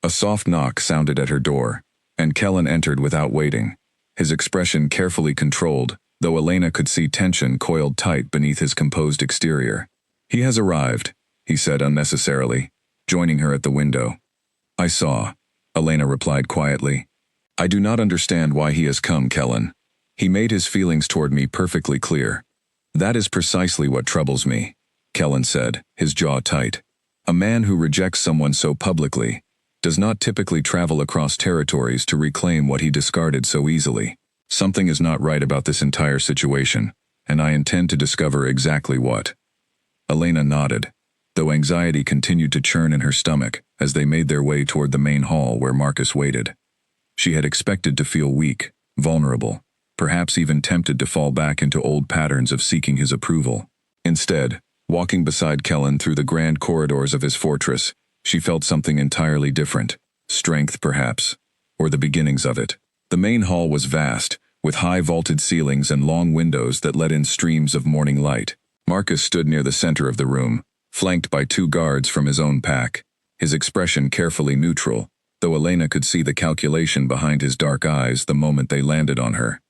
A soft knock sounded at her door, and Kellen entered without waiting, his expression carefully controlled, though Elena could see tension coiled tight beneath his composed exterior. "He has arrived," he said unnecessarily, joining her at the window. "I saw," Elena replied quietly. "I do not understand why he has come, Kellen. He made his feelings toward me perfectly clear." "That is precisely what troubles me," Kellen said, his jaw tight. "A man who rejects someone so publicly does not typically travel across territories to reclaim what he discarded so easily. Something is not right about this entire situation, and I intend to discover exactly what." Elena nodded, though anxiety continued to churn in her stomach as they made their way toward the main hall where Marcus waited. She had expected to feel weak, vulnerable, perhaps even tempted to fall back into old patterns of seeking his approval. Instead, walking beside Kellen through the grand corridors of his fortress, she felt something entirely different. Strength, perhaps, or the beginnings of it. The main hall was vast, with high vaulted ceilings and long windows that let in streams of morning light. Marcus stood near the center of the room, flanked by 2 guards from his own pack, his expression carefully neutral, though Elena could see the calculation behind his dark eyes the moment they landed on her.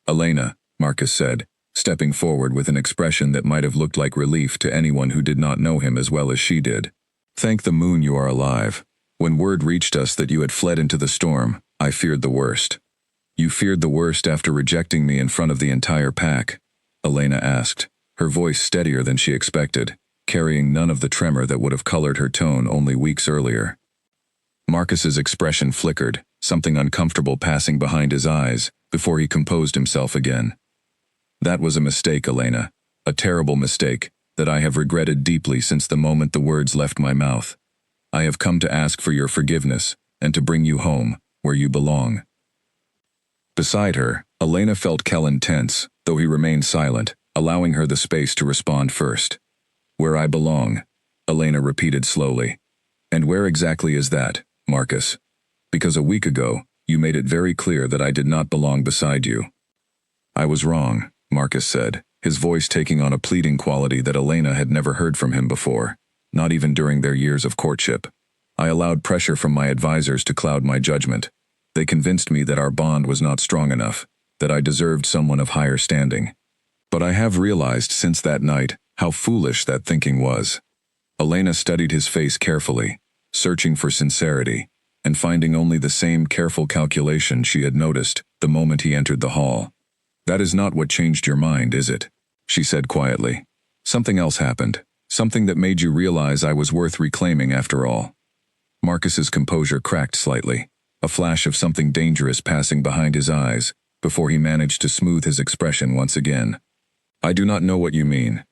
"Elena," Marcus said, stepping forward with an expression that might have looked like relief to anyone who did not know him as well as she did. "Thank the moon you are alive. When word reached us that you had fled into the storm, I feared the worst." "You feared the worst after rejecting me in front of the entire pack?" Elena asked, her voice steadier than she expected, carrying none of the tremor that would have colored her tone only weeks earlier. Marcus's expression flickered, something uncomfortable passing behind his eyes, before he composed himself again. "That was a mistake, Elena, a terrible mistake, that I have regretted deeply since the moment the words left my mouth. I have come to ask for your forgiveness, and to bring you home, where you belong." Beside her, Elena felt Kellen tense, though he remained silent, allowing her the space to respond first. "Where I belong," Elena repeated slowly. "And where exactly is that, Marcus? Because a week ago, you made it very clear that I did not belong beside you." "I was wrong," Marcus said, his voice taking on a pleading quality that Elena had never heard from him before, not even during their years of courtship. "I allowed pressure from my advisors to cloud my judgment. They convinced me that our bond was not strong enough, that I deserved someone of higher standing. But I have realized since that night how foolish that thinking was." Elena studied his face carefully, searching for sincerity, and finding only the same careful calculation she had noticed the moment he entered the hall. "That is not what changed your mind, is it?" she said quietly. "Something else happened, something that made you realize I was worth reclaiming after all." Marcus's composure cracked slightly, a flash of something dangerous passing behind his eyes, before he managed to smooth his expression once again. "I do not know what you mean."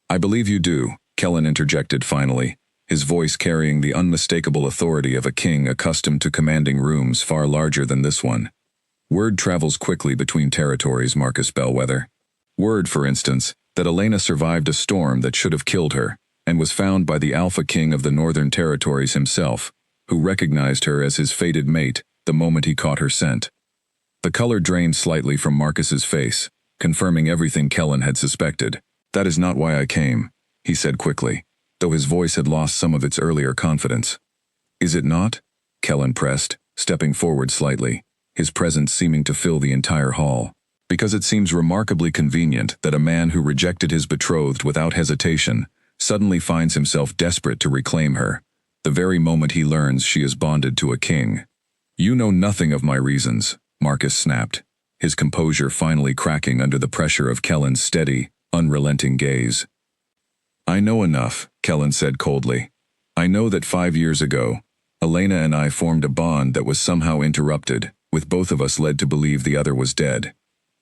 "I believe you do," Kellen interjected finally, his voice carrying the unmistakable authority of a king accustomed to commanding rooms far larger than this one. "Word travels quickly between territories, Marcus Bellwether. Word, for instance, that Elena survived a storm that should have killed her, and was found by the Alpha King of the Northern Territories himself, who recognized her as his fated mate the moment he caught her scent." The color drained slightly from Marcus's face, confirming everything Kellen had suspected. "That is not why I came," he said quickly, though his voice had lost some of its earlier confidence. "Is it not?" Kellen pressed, stepping forward slightly, his presence seeming to fill the entire hall. "Because it seems remarkably convenient that a man who rejected his betrothed without hesitation suddenly finds himself desperate to reclaim her, the very moment he learns she is bonded to a king." "You know nothing of my reasons," Marcus snapped, his composure finally cracking under the pressure of Kellen's steady, unrelenting gaze. "I know enough," Kellen said coldly. "I know that 5 years ago, Elena and I formed a bond that was somehow interrupted with both of us led to believe the other was dead.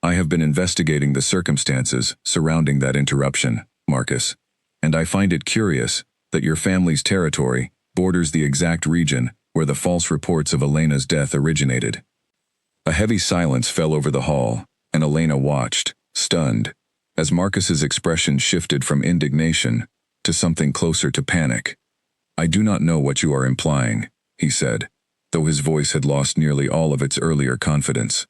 I have been investigating the circumstances surrounding that interruption, Marcus, and I find it curious that your family's territory borders the exact region where the false reports of Elena's death originated. A heavy silence fell over the hall, and Elena watched, stunned, as Marcus's expression shifted from indignation to something closer to panic. "I do not know what you are implying," he said, though his voice had lost nearly all of its earlier confidence.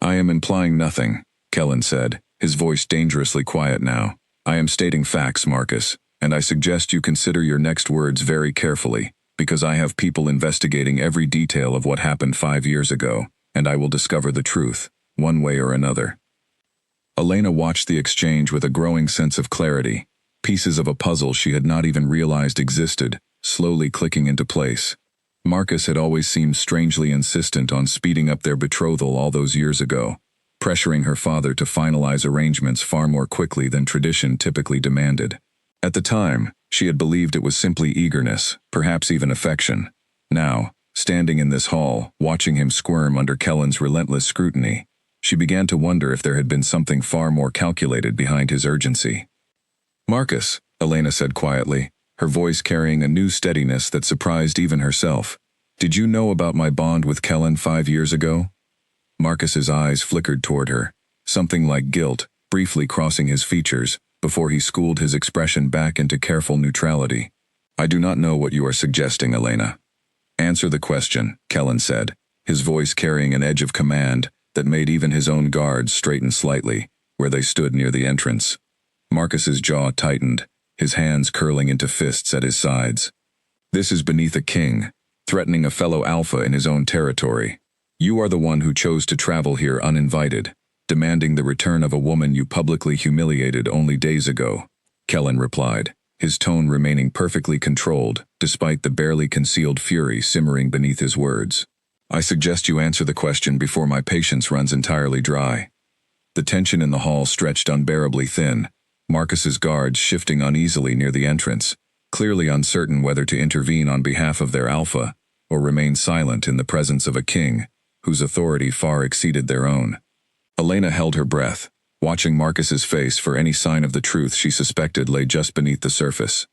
"I am implying nothing," Kellen said, his voice dangerously quiet now. "I am stating facts, Marcus, and I suggest you consider your next words very carefully, because I have people investigating every detail of what happened 5 years ago, and I will discover the truth, one way or another." Elena watched the exchange with a growing sense of clarity, pieces of a puzzle she had not even realized existed, slowly clicking into place. Marcus had always seemed strangely insistent on speeding up their betrothal all those years ago, pressuring her father to finalize arrangements far more quickly than tradition typically demanded. At the time, she had believed it was simply eagerness, perhaps even affection. Now, standing in this hall, watching him squirm under Kellen's relentless scrutiny, she began to wonder if there had been something far more calculated behind his urgency. "Marcus," Elena said quietly, her voice carrying a new steadiness that surprised even herself, "did you know about my bond with Kellen 5 years ago?" Marcus's eyes flickered toward her, something like guilt briefly crossing his features before he schooled his expression back into careful neutrality. "I do not know what you are suggesting, Elena." "Answer the question," Kellen said, his voice carrying an edge of command that made even his own guards straighten slightly where they stood near the entrance. Marcus's jaw tightened, his hands curling into fists at his sides. "This is beneath a king, threatening a fellow alpha in his own territory. You are the one who chose to travel here uninvited, demanding the return of a woman you publicly humiliated only days ago," Kellen replied, his tone remaining perfectly controlled despite the barely concealed fury simmering beneath his words. "I suggest you answer the question before my patience runs entirely dry." The tension in the hall stretched unbearably thin, Marcus's guards shifting uneasily near the entrance, clearly uncertain whether to intervene on behalf of their alpha or remain silent in the presence of a king whose authority far exceeded their own. Elena held her breath, watching Marcus's face for any sign of the truth she suspected lay just beneath the surface.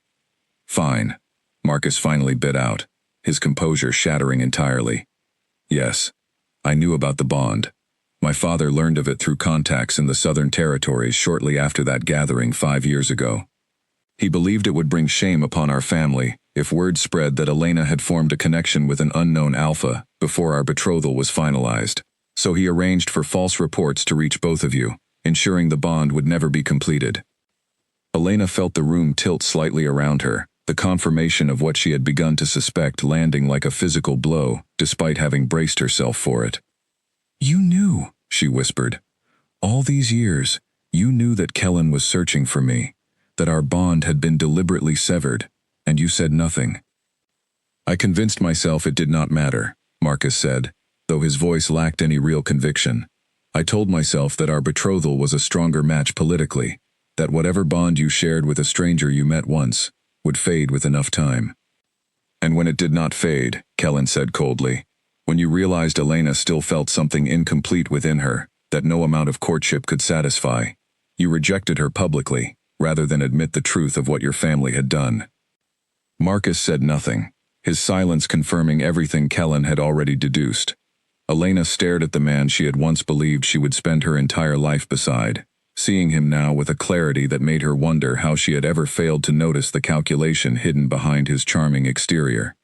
"Fine," Marcus finally bit out, his composure shattering entirely. "Yes, I knew about the bond. My father learned of it through contacts in the Southern Territories shortly after that gathering 5 years ago. He believed it would bring shame upon our family if word spread that Elena had formed a connection with an unknown alpha before our betrothal was finalized, so he arranged for false reports to reach both of you, ensuring the bond would never be completed." Elena felt the room tilt slightly around her, the confirmation of what she had begun to suspect landing like a physical blow, despite having braced herself for it. "You knew," she whispered. "All these years, you knew that Kellen was searching for me, that our bond had been deliberately severed, and you said nothing." "I convinced myself it did not matter," Marcus said, though his voice lacked any real conviction. "I told myself that our betrothal was a stronger match politically, that whatever bond you shared with a stranger you met once would fade with enough time." "And when it did not fade," Kellen said coldly, "when you realized Elena still felt something incomplete within her that no amount of courtship could satisfy, you rejected her publicly, rather than admit the truth of what your family had done." Marcus said nothing, his silence confirming everything Kellen had already deduced. Elena stared at the man she had once believed she would spend her entire life beside, seeing him now with a clarity that made her wonder how she had ever failed to notice the calculation hidden behind his charming exterior.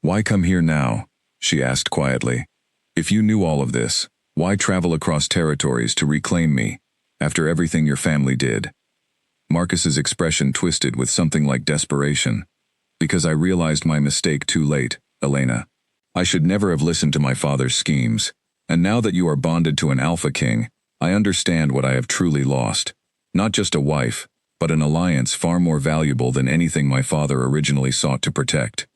"Why come here now?" she asked quietly. "If you knew all of this, why travel across territories to reclaim me, after everything your family did?" Marcus's expression twisted with something like desperation. "Because I realized my mistake too late, Elena. I should never have listened to my father's schemes, and now that you are bonded to an Alpha King, I understand what I have truly lost. Not just a wife, but an alliance far more valuable than anything my father originally sought to protect."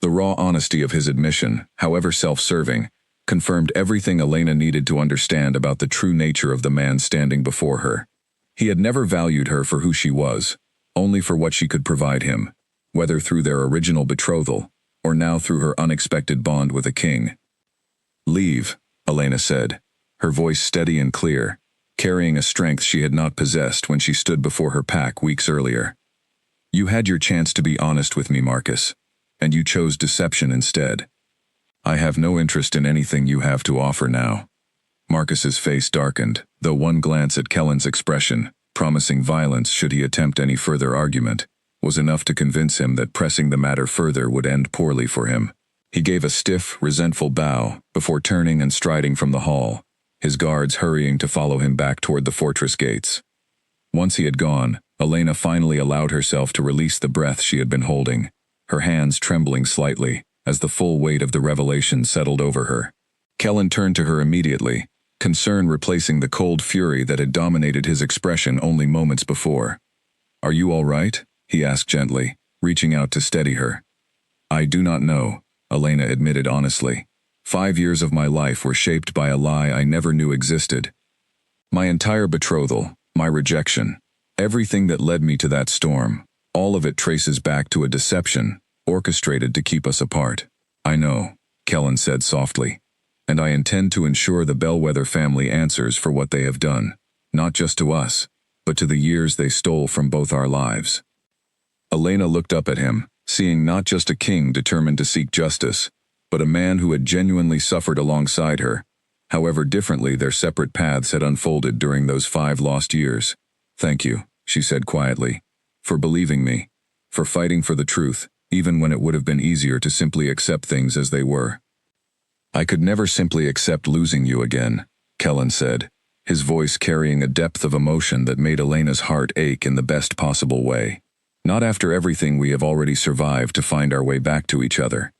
The raw honesty of his admission, however self-serving, confirmed everything Elena needed to understand about the true nature of the man standing before her. He had never valued her for who she was, only for what she could provide him, whether through their original betrothal, or now through her unexpected bond with a king. Leave, Elena said, her voice steady and clear, carrying a strength she had not possessed when she stood before her pack weeks earlier. You had your chance to be honest with me, Marcus, and you chose deception instead. I have no interest in anything you have to offer now. Marcus's face darkened, though one glance at Kellen's expression, promising violence should he attempt any further argument, was enough to convince him that pressing the matter further would end poorly for him. He gave a stiff, resentful bow before turning and striding from the hall, his guards hurrying to follow him back toward the fortress gates. Once he had gone, Elena finally allowed herself to release the breath she had been holding, her hands trembling slightly as the full weight of the revelation settled over her. Kellen turned to her immediately, concern replacing the cold fury that had dominated his expression only moments before. "Are you all right?" he asked gently, reaching out to steady her. "I do not know," Elena admitted honestly. 5 years of my life were shaped by a lie I never knew existed. My entire betrothal, my rejection, everything that led me to that storm, all of it traces back to a deception, orchestrated to keep us apart. "I know," Kellen said softly, "and I intend to ensure the Bellwether family answers for what they have done, not just to us, but to the years they stole from both our lives." Elena looked up at him, seeing not just a king determined to seek justice, but a man who had genuinely suffered alongside her, however differently their separate paths had unfolded during those 5 lost years. "Thank you," she said quietly, "for believing me, for fighting for the truth, even when it would have been easier to simply accept things as they were." "I could never simply accept losing you again," Kellen said, his voice carrying a depth of emotion that made Elena's heart ache in the best possible way. "Not after everything we have already survived to find our way back to each other."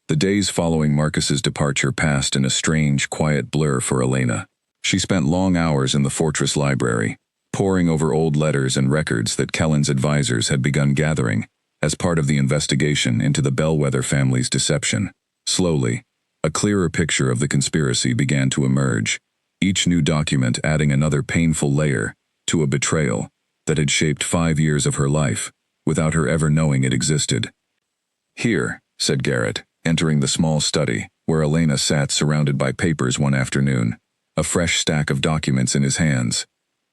The days following Marcus's departure passed in a strange, quiet blur for Elena. She spent long hours in the fortress library, poring over old letters and records that Kellen's advisors had begun gathering as part of the investigation into the Bellwether family's deception. Slowly, a clearer picture of the conspiracy began to emerge, each new document adding another painful layer to a betrayal that had shaped 5 years of her life, without her ever knowing it existed. "Here," said Garrett, entering the small study, where Elena sat surrounded by papers one afternoon, a fresh stack of documents in his hands.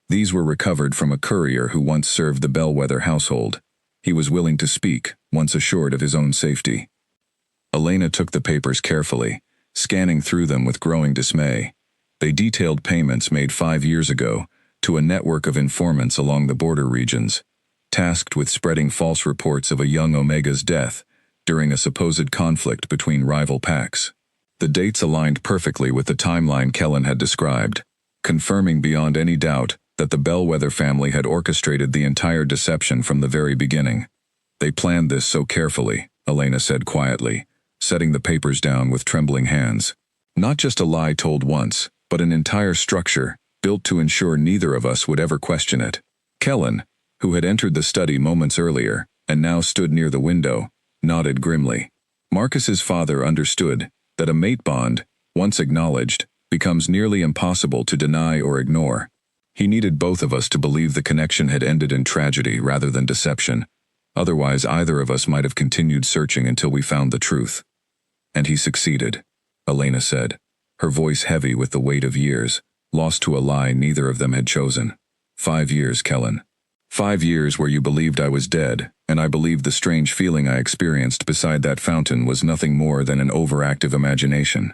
These were recovered from a courier who once served the Bellwether household. He was willing to speak, once assured of his own safety. Elena took the papers carefully, scanning through them with growing dismay. They detailed payments made 5 years ago to a network of informants along the border regions, tasked with spreading false reports of a young Omega's death during a supposed conflict between rival packs. The dates aligned perfectly with the timeline Kellen had described, confirming beyond any doubt that the Bellwether family had orchestrated the entire deception from the very beginning. "They planned this so carefully," Elena said quietly, setting the papers down with trembling hands. "Not just a lie told once, but an entire structure, built to ensure neither of us would ever question it." Kellen, who had entered the study moments earlier, and now stood near the window, nodded grimly. Marcus's father understood that a mate bond, once acknowledged, becomes nearly impossible to deny or ignore. He needed both of us to believe the connection had ended in tragedy rather than deception. Otherwise, either of us might have continued searching until we found the truth. "And he succeeded," Elena said, her voice heavy with the weight of years, lost to a lie neither of them had chosen. 5 years, Kellen. 5 years where you believed I was dead, and I believed the strange feeling I experienced beside that fountain was nothing more than an overactive imagination.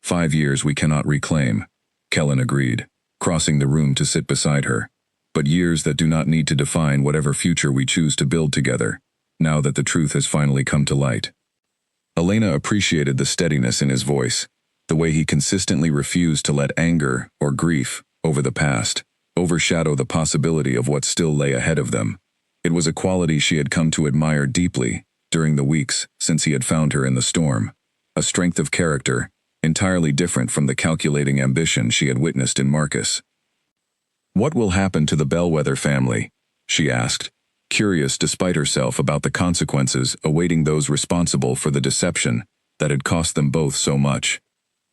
5 years we cannot reclaim," Kellen agreed, crossing the room to sit beside her, "but years that do not need to define whatever future we choose to build together, now that the truth has finally come to light." Elena appreciated the steadiness in his voice, the way he consistently refused to let anger or grief over the past overshadow the possibility of what still lay ahead of them. It was a quality she had come to admire deeply during the weeks since he had found her in the storm, a strength of character entirely different from the calculating ambition she had witnessed in Marcus. "What will happen to the Bellwether family?" she asked, curious despite herself about the consequences awaiting those responsible for the deception that had cost them both so much.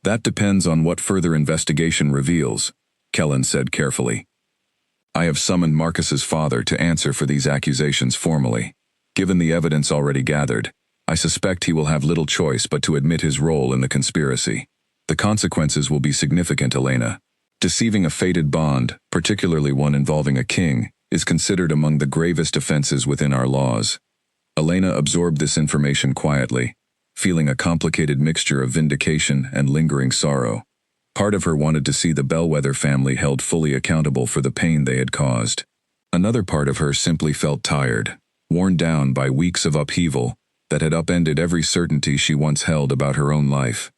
"That depends on what further investigation reveals," Kellen said carefully. "I have summoned Marcus's father to answer for these accusations formally. Given the evidence already gathered, I suspect he will have little choice but to admit his role in the conspiracy. The consequences will be significant, Elena. Deceiving a fated bond, particularly one involving a king, is considered among the gravest offenses within our laws. Elena absorbed this information quietly, feeling a complicated mixture of vindication and lingering sorrow. Part of her wanted to see the Bellwether family held fully accountable for the pain they had caused. Another part of her simply felt tired, worn down by weeks of upheaval that had upended every certainty she once held about her own life.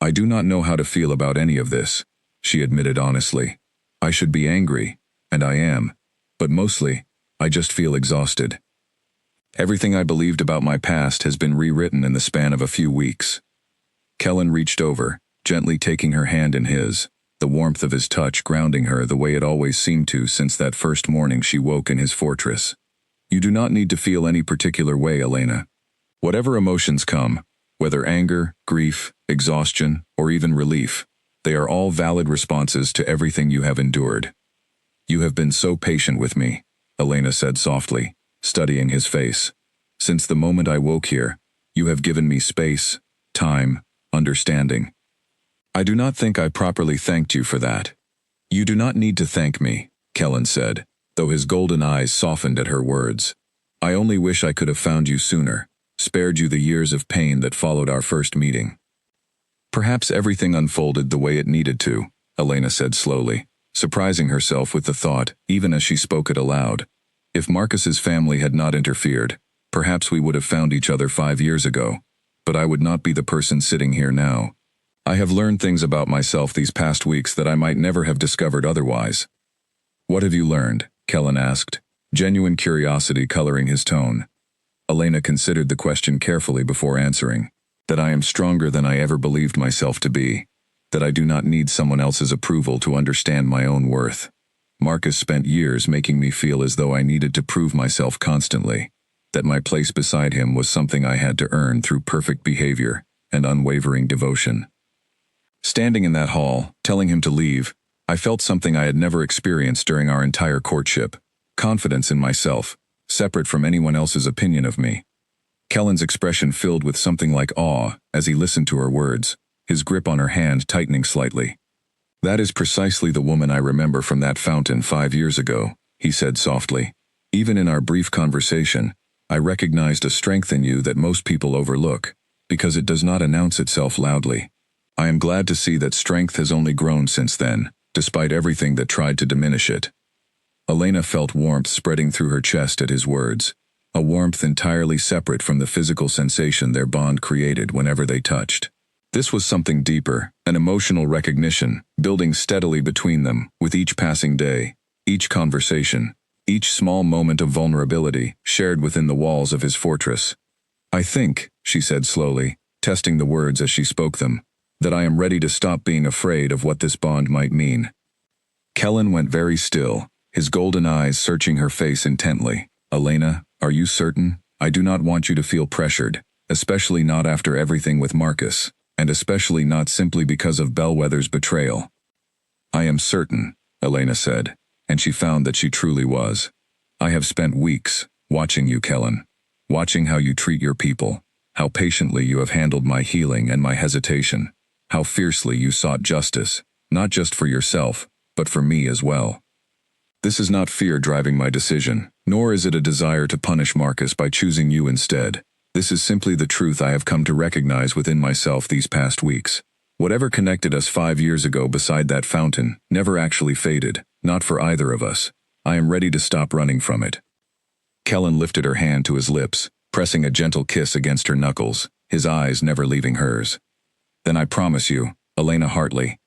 "I do not know how to feel about any of this," she admitted honestly. "I should be angry, and I am, but mostly, I just feel exhausted. Everything I believed about my past has been rewritten in the span of a few weeks." Kellen reached over, gently taking her hand in his, the warmth of his touch grounding her the way it always seemed to since that first morning she woke in his fortress. "You do not need to feel any particular way, Elena. Whatever emotions come, whether anger, grief, exhaustion, or even relief, they are all valid responses to everything you have endured. You have been so patient with me," Elena said softly, studying his face. "Since the moment I woke here, you have given me space, time, understanding. I do not think I properly thanked you for that." "You do not need to thank me," Kellen said, though his golden eyes softened at her words. "I only wish I could have found you sooner, spared you the years of pain that followed our first meeting." "Perhaps everything unfolded the way it needed to," Elena said slowly, surprising herself with the thought, even as she spoke it aloud. "If Marcus's family had not interfered, perhaps we would have found each other 5 years ago, but I would not be the person sitting here now. I have learned things about myself these past weeks that I might never have discovered otherwise." "What have you learned?" Kellen asked, genuine curiosity coloring his tone. Elena considered the question carefully before answering. "That I am stronger than I ever believed myself to be. That I do not need someone else's approval to understand my own worth. Marcus spent years making me feel as though I needed to prove myself constantly. That my place beside him was something I had to earn through perfect behavior and unwavering devotion. Standing in that hall, telling him to leave, I felt something I had never experienced during our entire courtship. Confidence in myself, separate from anyone else's opinion of me." Kellen's expression filled with something like awe as he listened to her words, his grip on her hand tightening slightly. "That is precisely the woman I remember from that fountain 5 years ago," he said softly. "Even in our brief conversation, I recognized a strength in you that most people overlook, because it does not announce itself loudly. I am glad to see that strength has only grown since then, despite everything that tried to diminish it." Elena felt warmth spreading through her chest at his words, a warmth entirely separate from the physical sensation their bond created whenever they touched. This was something deeper, an emotional recognition, building steadily between them, with each passing day, each conversation, each small moment of vulnerability shared within the walls of his fortress. "I think," she said slowly, testing the words as she spoke them, "that I am ready to stop being afraid of what this bond might mean." Kellen went very still, his golden eyes searching her face intently. "Elena, are you certain? I do not want you to feel pressured, especially not after everything with Marcus, and especially not simply because of Bellwether's betrayal." "I am certain," Elena said, and she found that she truly was. "I have spent weeks watching you, Kellen, watching how you treat your people, how patiently you have handled my healing and my hesitation, how fiercely you sought justice, not just for yourself, but for me as well. This is not fear driving my decision, nor is it a desire to punish Marcus by choosing you instead. This is simply the truth I have come to recognize within myself these past weeks. Whatever connected us 5 years ago beside that fountain never actually faded, not for either of us. I am ready to stop running from it." Kellen lifted her hand to his lips, pressing a gentle kiss against her knuckles, his eyes never leaving hers. "Then I promise you, Elena Hartley,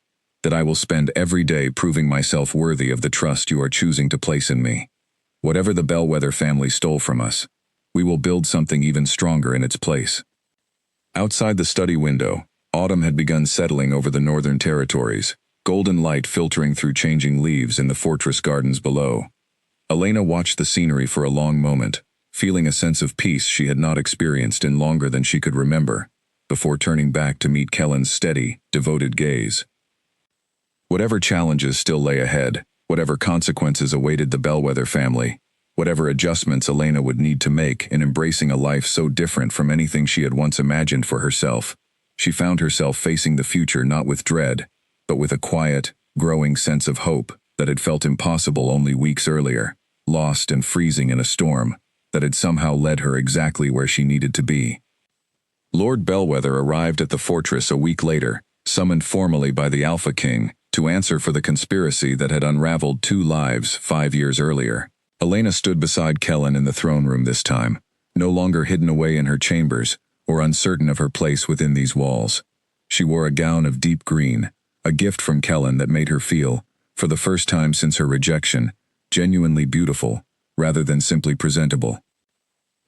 that I will spend every day proving myself worthy of the trust you are choosing to place in me. Whatever the Bellwether family stole from us, we will build something even stronger in its place." Outside the study window, autumn had begun settling over the northern territories, golden light filtering through changing leaves in the fortress gardens below. Elena watched the scenery for a long moment, feeling a sense of peace she had not experienced in longer than she could remember, before turning back to meet Kellen's steady, devoted gaze. Whatever challenges still lay ahead, whatever consequences awaited the Bellwether family, whatever adjustments Elena would need to make in embracing a life so different from anything she had once imagined for herself, She found herself facing the future not with dread, but with a quiet, growing sense of hope that had felt impossible only weeks earlier, lost and freezing in a storm that had somehow led her exactly where she needed to be. Lord Bellwether arrived at the fortress a week later, summoned formally by the Alpha King to answer for the conspiracy that had unraveled 2 lives 5 years earlier. Elena stood beside Kellen in the throne room this time, no longer hidden away in her chambers or uncertain of her place within these walls. She wore a gown of deep green, a gift from Kellen that made her feel, for the first time since her rejection, genuinely beautiful, rather than simply presentable.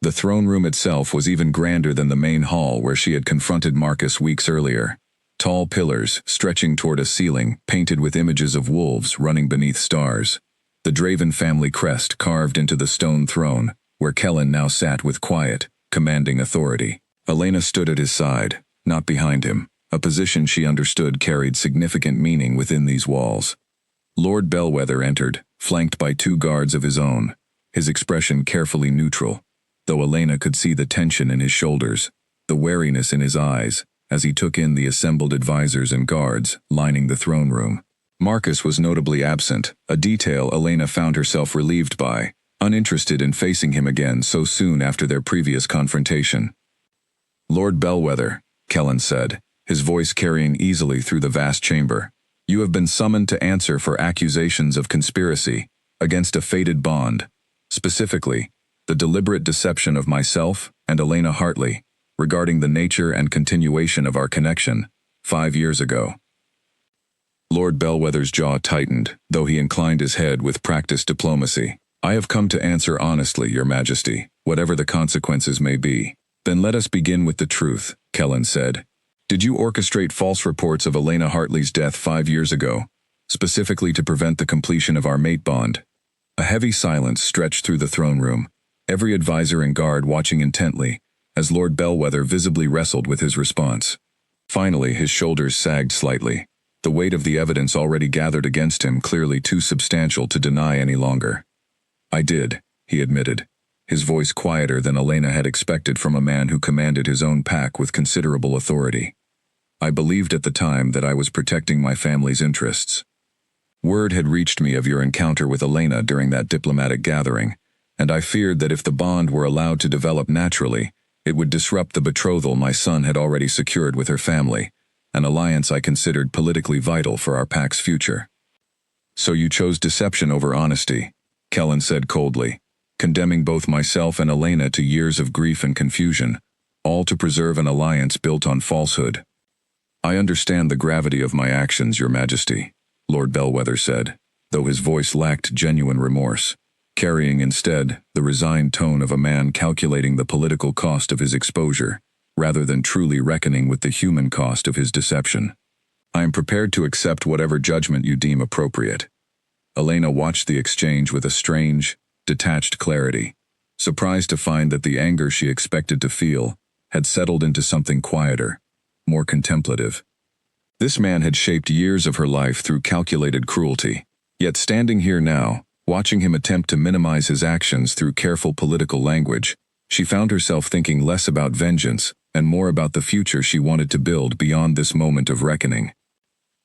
The throne room itself was even grander than the main hall where she had confronted Marcus weeks earlier. Tall pillars, stretching toward a ceiling, painted with images of wolves running beneath stars. The Draven family crest carved into the stone throne, where Kellen now sat with quiet, commanding authority. Elena stood at his side, not behind him, a position she understood carried significant meaning within these walls. Lord Bellwether entered, flanked by 2 guards of his own, his expression carefully neutral, though Elena could see the tension in his shoulders, the wariness in his eyes, as he took in the assembled advisors and guards lining the throne room. Marcus was notably absent, a detail Elena found herself relieved by, uninterested in facing him again so soon after their previous confrontation. "Lord Bellwether," Kellen said, his voice carrying easily through the vast chamber, "you have been summoned to answer for accusations of conspiracy against a fated bond, specifically, the deliberate deception of myself and Elena Hartley regarding the nature and continuation of our connection 5 years ago." Lord Bellwether's jaw tightened, though he inclined his head with practiced diplomacy. "I have come to answer honestly, Your Majesty, whatever the consequences may be." "Then let us begin with the truth," Kellen said. "Did you orchestrate false reports of Elena Hartley's death 5 years ago, specifically to prevent the completion of our mate bond?" A heavy silence stretched through the throne room, every advisor and guard watching intently, as Lord Bellwether visibly wrestled with his response. Finally, his shoulders sagged slightly, the weight of the evidence already gathered against him clearly too substantial to deny any longer. "I did," he admitted, his voice quieter than Elena had expected from a man who commanded his own pack with considerable authority. "I believed at the time that I was protecting my family's interests. Word had reached me of your encounter with Elena during that diplomatic gathering, and I feared that if the bond were allowed to develop naturally, it would disrupt the betrothal my son had already secured with her family, an alliance I considered politically vital for our pack's future." "So you chose deception over honesty," Kellen said coldly, condemning both myself and Elena to years of grief and confusion, all to preserve an alliance built on falsehood. "I understand the gravity of my actions, Your Majesty," Lord Bellwether said, though his voice lacked genuine remorse, carrying instead the resigned tone of a man calculating the political cost of his exposure, rather than truly reckoning with the human cost of his deception. "I am prepared to accept whatever judgment you deem appropriate." Elena watched the exchange with a strange, detached clarity, surprised to find that the anger she expected to feel had settled into something quieter, more contemplative. This man had shaped years of her life through calculated cruelty, yet standing here now, watching him attempt to minimize his actions through careful political language, she found herself thinking less about vengeance and more about the future she wanted to build beyond this moment of reckoning.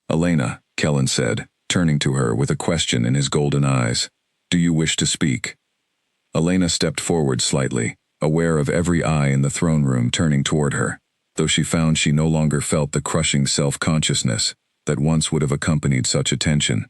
"Elena," Kellen said, turning to her with a question in his golden eyes, "do you wish to speak?" Elena stepped forward slightly, aware of every eye in the throne room turning toward her, though she found she no longer felt the crushing self-consciousness that once would have accompanied such attention.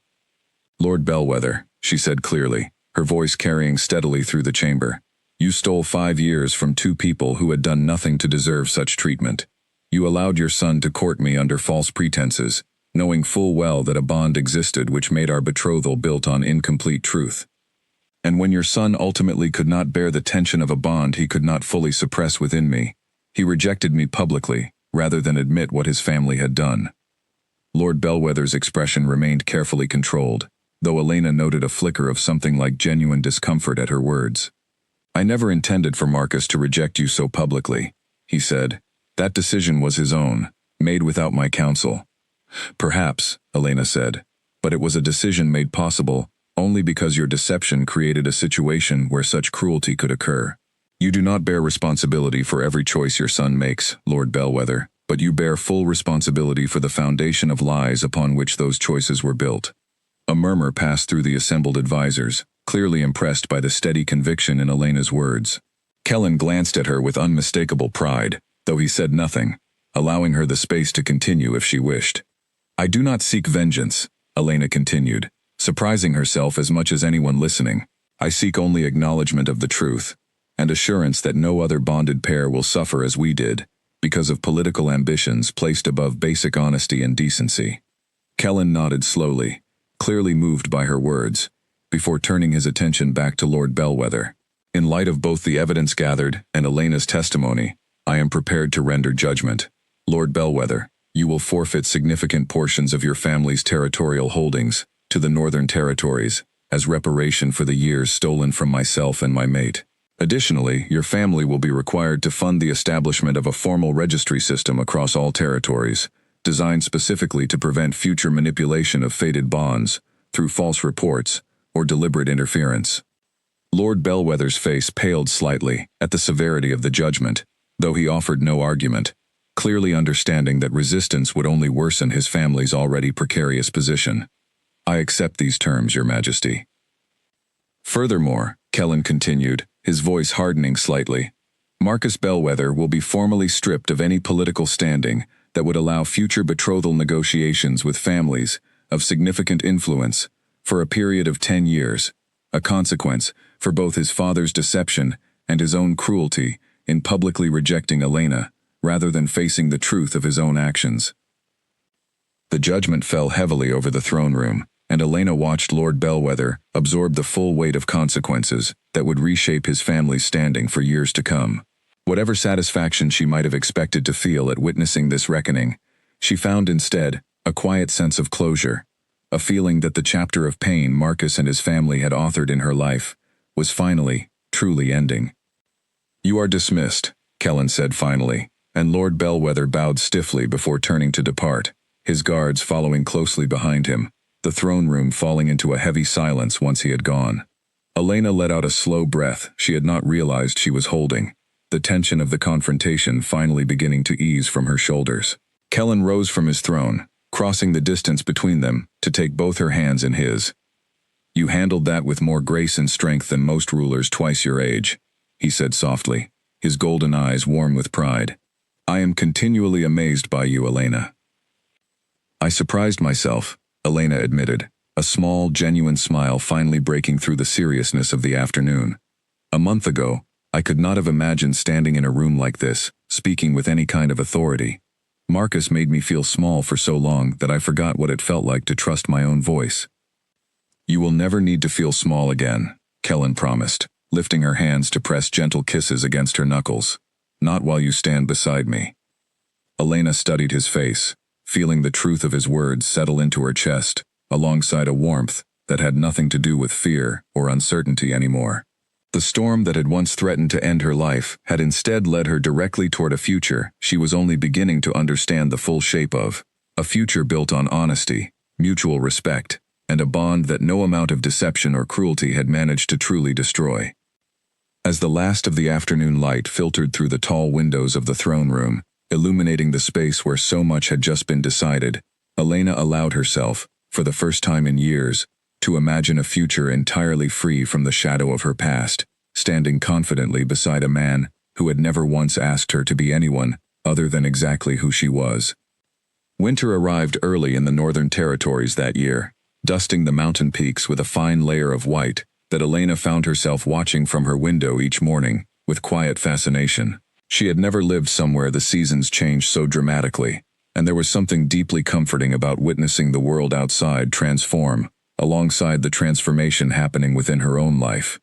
"Lord Bellwether," she said clearly, her voice carrying steadily through the chamber, "you stole 5 years from 2 people who had done nothing to deserve such treatment. You allowed your son to court me under false pretenses, knowing full well that a bond existed which made our betrothal built on incomplete truth. And when your son ultimately could not bear the tension of a bond he could not fully suppress within me, he rejected me publicly, rather than admit what his family had done." Lord Bellwether's expression remained carefully controlled, though Elena noted a flicker of something like genuine discomfort at her words. "I never intended for Marcus to reject you so publicly," he said. "That decision was his own, made without my counsel." "Perhaps," Elena said, "but it was a decision made possible only because your deception created a situation where such cruelty could occur. You do not bear responsibility for every choice your son makes, Lord Bellwether," but you bear full responsibility for the foundation of lies upon which those choices were built." A murmur passed through the assembled advisors, clearly impressed by the steady conviction in Elena's words. Kellen glanced at her with unmistakable pride, though he said nothing, allowing her the space to continue if she wished. "I do not seek vengeance," Elena continued, surprising herself as much as anyone listening. "I seek only acknowledgement of the truth, and assurance that no other bonded pair will suffer as we did, because of political ambitions placed above basic honesty and decency." Kellen nodded slowly, clearly moved by her words, before turning his attention back to Lord Bellwether. "In light of both the evidence gathered and Elena's testimony, I am prepared to render judgment. Lord Bellwether, you will forfeit significant portions of your family's territorial holdings to the Northern Territories as reparation for the years stolen from myself and my mate. Additionally, your family will be required to fund the establishment of a formal registry system across all territories, designed specifically to prevent future manipulation of fated bonds through false reports or deliberate interference." Lord Bellwether's face paled slightly at the severity of the judgment, though he offered no argument, clearly understanding that resistance would only worsen his family's already precarious position. "I accept these terms, Your Majesty." "Furthermore," Kellen continued, his voice hardening slightly, "Marcus Bellwether will be formally stripped of any political standing that would allow future betrothal negotiations with families of significant influence for a period of 10 years, a consequence for both his father's deception and his own cruelty in publicly rejecting Elena, rather than facing the truth of his own actions." The judgment fell heavily over the throne room, and Elena watched Lord Bellwether absorb the full weight of consequences that would reshape his family's standing for years to come. Whatever satisfaction she might have expected to feel at witnessing this reckoning, she found instead a quiet sense of closure, a feeling that the chapter of pain Marcus and his family had authored in her life was finally, truly ending. "You are dismissed," Kellen said finally, and Lord Bellwether bowed stiffly before turning to depart, his guards following closely behind him, the throne room falling into a heavy silence once he had gone. Elena let out a slow breath she had not realized she was holding, the tension of the confrontation finally beginning to ease from her shoulders. Kellen rose from his throne, crossing the distance between them to take both her hands in his. "You handled that with more grace and strength than most rulers twice your age," he said softly, his golden eyes warm with pride. "I am continually amazed by you, Elena." "I surprised myself," Elena admitted, a small, genuine smile finally breaking through the seriousness of the afternoon. "A month ago, I could not have imagined standing in a room like this, speaking with any kind of authority. Marcus made me feel small for so long that I forgot what it felt like to trust my own voice." "You will never need to feel small again," Kellen promised, lifting her hands to press gentle kisses against her knuckles. "Not while you stand beside me." Elena studied his face, feeling the truth of his words settle into her chest, alongside a warmth that had nothing to do with fear or uncertainty anymore. The storm that had once threatened to end her life had instead led her directly toward a future she was only beginning to understand the full shape of, a future built on honesty, mutual respect, and a bond that no amount of deception or cruelty had managed to truly destroy. As the last of the afternoon light filtered through the tall windows of the throne room, illuminating the space where so much had just been decided, Elena allowed herself, for the first time in years, to imagine a future entirely free from the shadow of her past, standing confidently beside a man who had never once asked her to be anyone other than exactly who she was. Winter arrived early in the Northern Territories that year, dusting the mountain peaks with a fine layer of white that Elena found herself watching from her window each morning with quiet fascination. She had never lived somewhere the seasons changed so dramatically, and there was something deeply comforting about witnessing the world outside transform, alongside the transformation happening within her own life.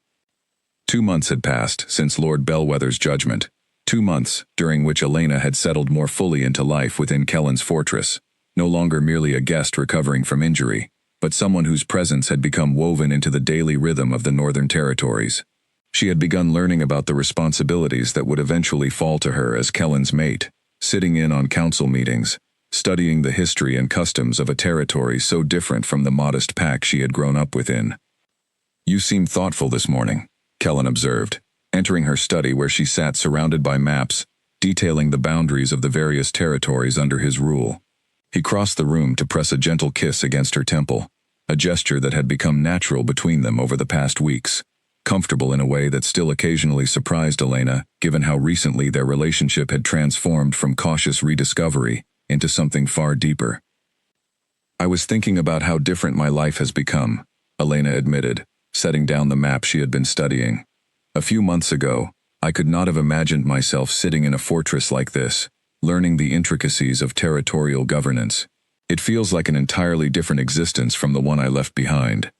2 months had passed since Lord Bellwether's judgment, 2 months during which Elena had settled more fully into life within Kellen's fortress, no longer merely a guest recovering from injury, but someone whose presence had become woven into the daily rhythm of the Northern Territories. She had begun learning about the responsibilities that would eventually fall to her as Kellen's mate, sitting in on council meetings, studying the history and customs of a territory so different from the modest pack she had grown up within. "You seem thoughtful this morning," Kellen observed, entering her study where she sat surrounded by maps detailing the boundaries of the various territories under his rule. He crossed the room to press a gentle kiss against her temple, a gesture that had become natural between them over the past weeks, comfortable in a way that still occasionally surprised Elena, given how recently their relationship had transformed from cautious rediscovery into something far deeper. "I was thinking about how different my life has become," Elena admitted, setting down the map she had been studying. "A few months ago, I could not have imagined myself sitting in a fortress like this, learning the intricacies of territorial governance. It feels like an entirely different existence from the one I left behind."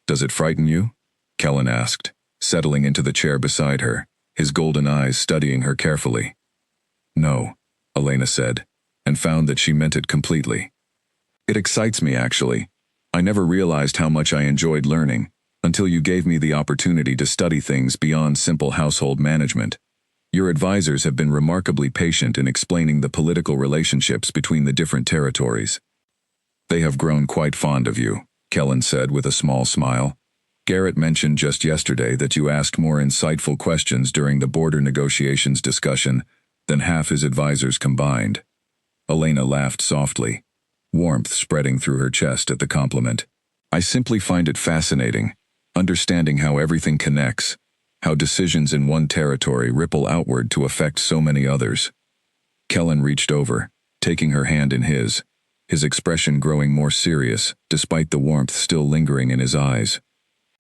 "Does it frighten you?" Kellen asked, settling into the chair beside her, his golden eyes studying her carefully. "No," Elena said, and found that she meant it completely. "It excites me, actually. I never realized how much I enjoyed learning, until you gave me the opportunity to study things beyond simple household management. Your advisors have been remarkably patient in explaining the political relationships between the different territories." "They have grown quite fond of you," Kellen said with a small smile. "Garrett mentioned just yesterday that you asked more insightful questions during the border negotiations discussion than half his advisors combined." Elena laughed softly, warmth spreading through her chest at the compliment. "I simply find it fascinating, understanding how everything connects, how decisions in one territory ripple outward to affect so many others." Kellen reached over, taking her hand in his expression growing more serious, despite the warmth still lingering in his eyes.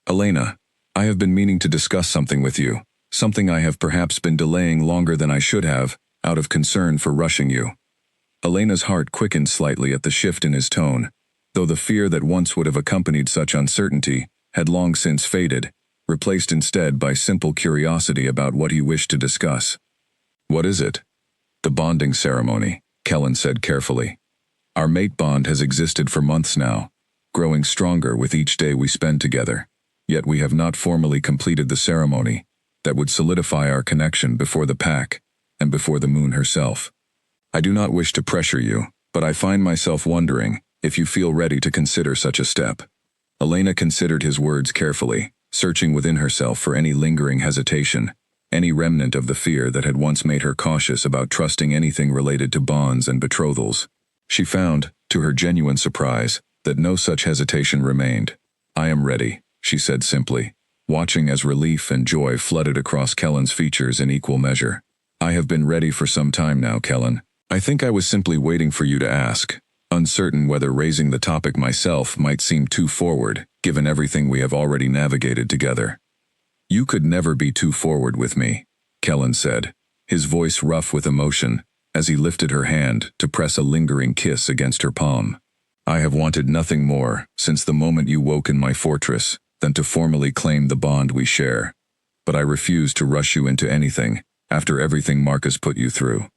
"Elena, I have been meaning to discuss something with you, something I have perhaps been delaying longer than I should have, out of concern for rushing you." Elena's heart quickened slightly at the shift in his tone, though the fear that once would have accompanied such uncertainty had long since faded, replaced instead by simple curiosity about what he wished to discuss. "What is it?" "The bonding ceremony," Kellen said carefully. "Our mate bond has existed for months now, growing stronger with each day we spend together. Yet we have not formally completed the ceremony that would solidify our connection before the pack and before the moon herself. I do not wish to pressure you, but I find myself wondering if you feel ready to consider such a step." Elena considered his words carefully, searching within herself for any lingering hesitation, any remnant of the fear that had once made her cautious about trusting anything related to bonds and betrothals. She found, to her genuine surprise, that no such hesitation remained. "I am ready," she said simply, watching as relief and joy flooded across Kellen's features in equal measure. "I have been ready for some time now, Kellen. I think I was simply waiting for you to ask, uncertain whether raising the topic myself might seem too forward, given everything we have already navigated together." "You could never be too forward with me," Kellen said, his voice rough with emotion, as he lifted her hand to press a lingering kiss against her palm. "I have wanted nothing more, since the moment you woke in my fortress, than to formally claim the bond we share. But I refuse to rush you into anything, after everything Marcus put you through."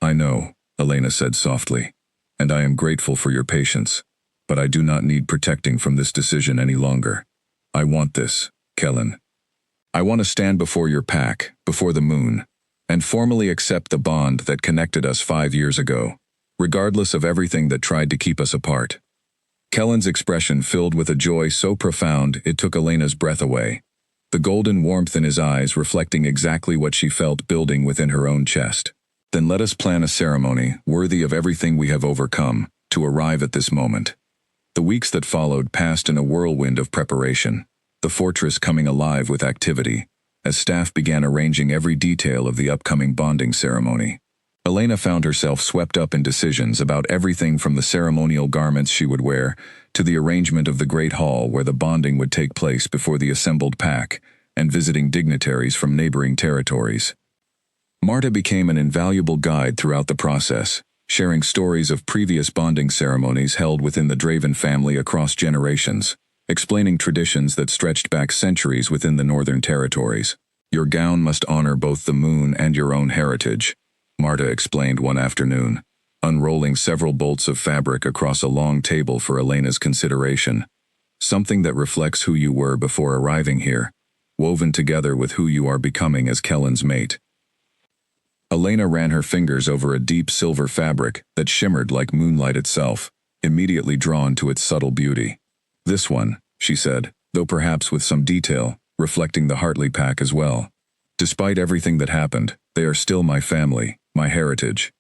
"I know," Elena said softly, "and I am grateful for your patience, but I do not need protecting from this decision any longer. I want this, Kellen. I want to stand before your pack, before the moon, and formally accept the bond that connected us 5 years ago, regardless of everything that tried to keep us apart." Kellen's expression filled with a joy so profound it took Elena's breath away, the golden warmth in his eyes reflecting exactly what she felt building within her own chest. "Then let us plan a ceremony worthy of everything we have overcome to arrive at this moment." The weeks that followed passed in a whirlwind of preparation, the fortress coming alive with activity, as staff began arranging every detail of the upcoming bonding ceremony. Elena found herself swept up in decisions about everything from the ceremonial garments she would wear to the arrangement of the great hall where the bonding would take place before the assembled pack and visiting dignitaries from neighboring territories. Marta became an invaluable guide throughout the process, sharing stories of previous bonding ceremonies held within the Draven family across generations, explaining traditions that stretched back centuries within the northern territories. "Your gown must honor both the moon and your own heritage," Marta explained one afternoon, unrolling several bolts of fabric across a long table for Elena's consideration. "Something that reflects who you were before arriving here, woven together with who you are becoming as Kellen's mate." Elena ran her fingers over a deep silver fabric that shimmered like moonlight itself, immediately drawn to its subtle beauty. "This one," she said, though perhaps with some detail, reflecting the Hartley pack as well. Despite everything that happened, they are still my family, my heritage.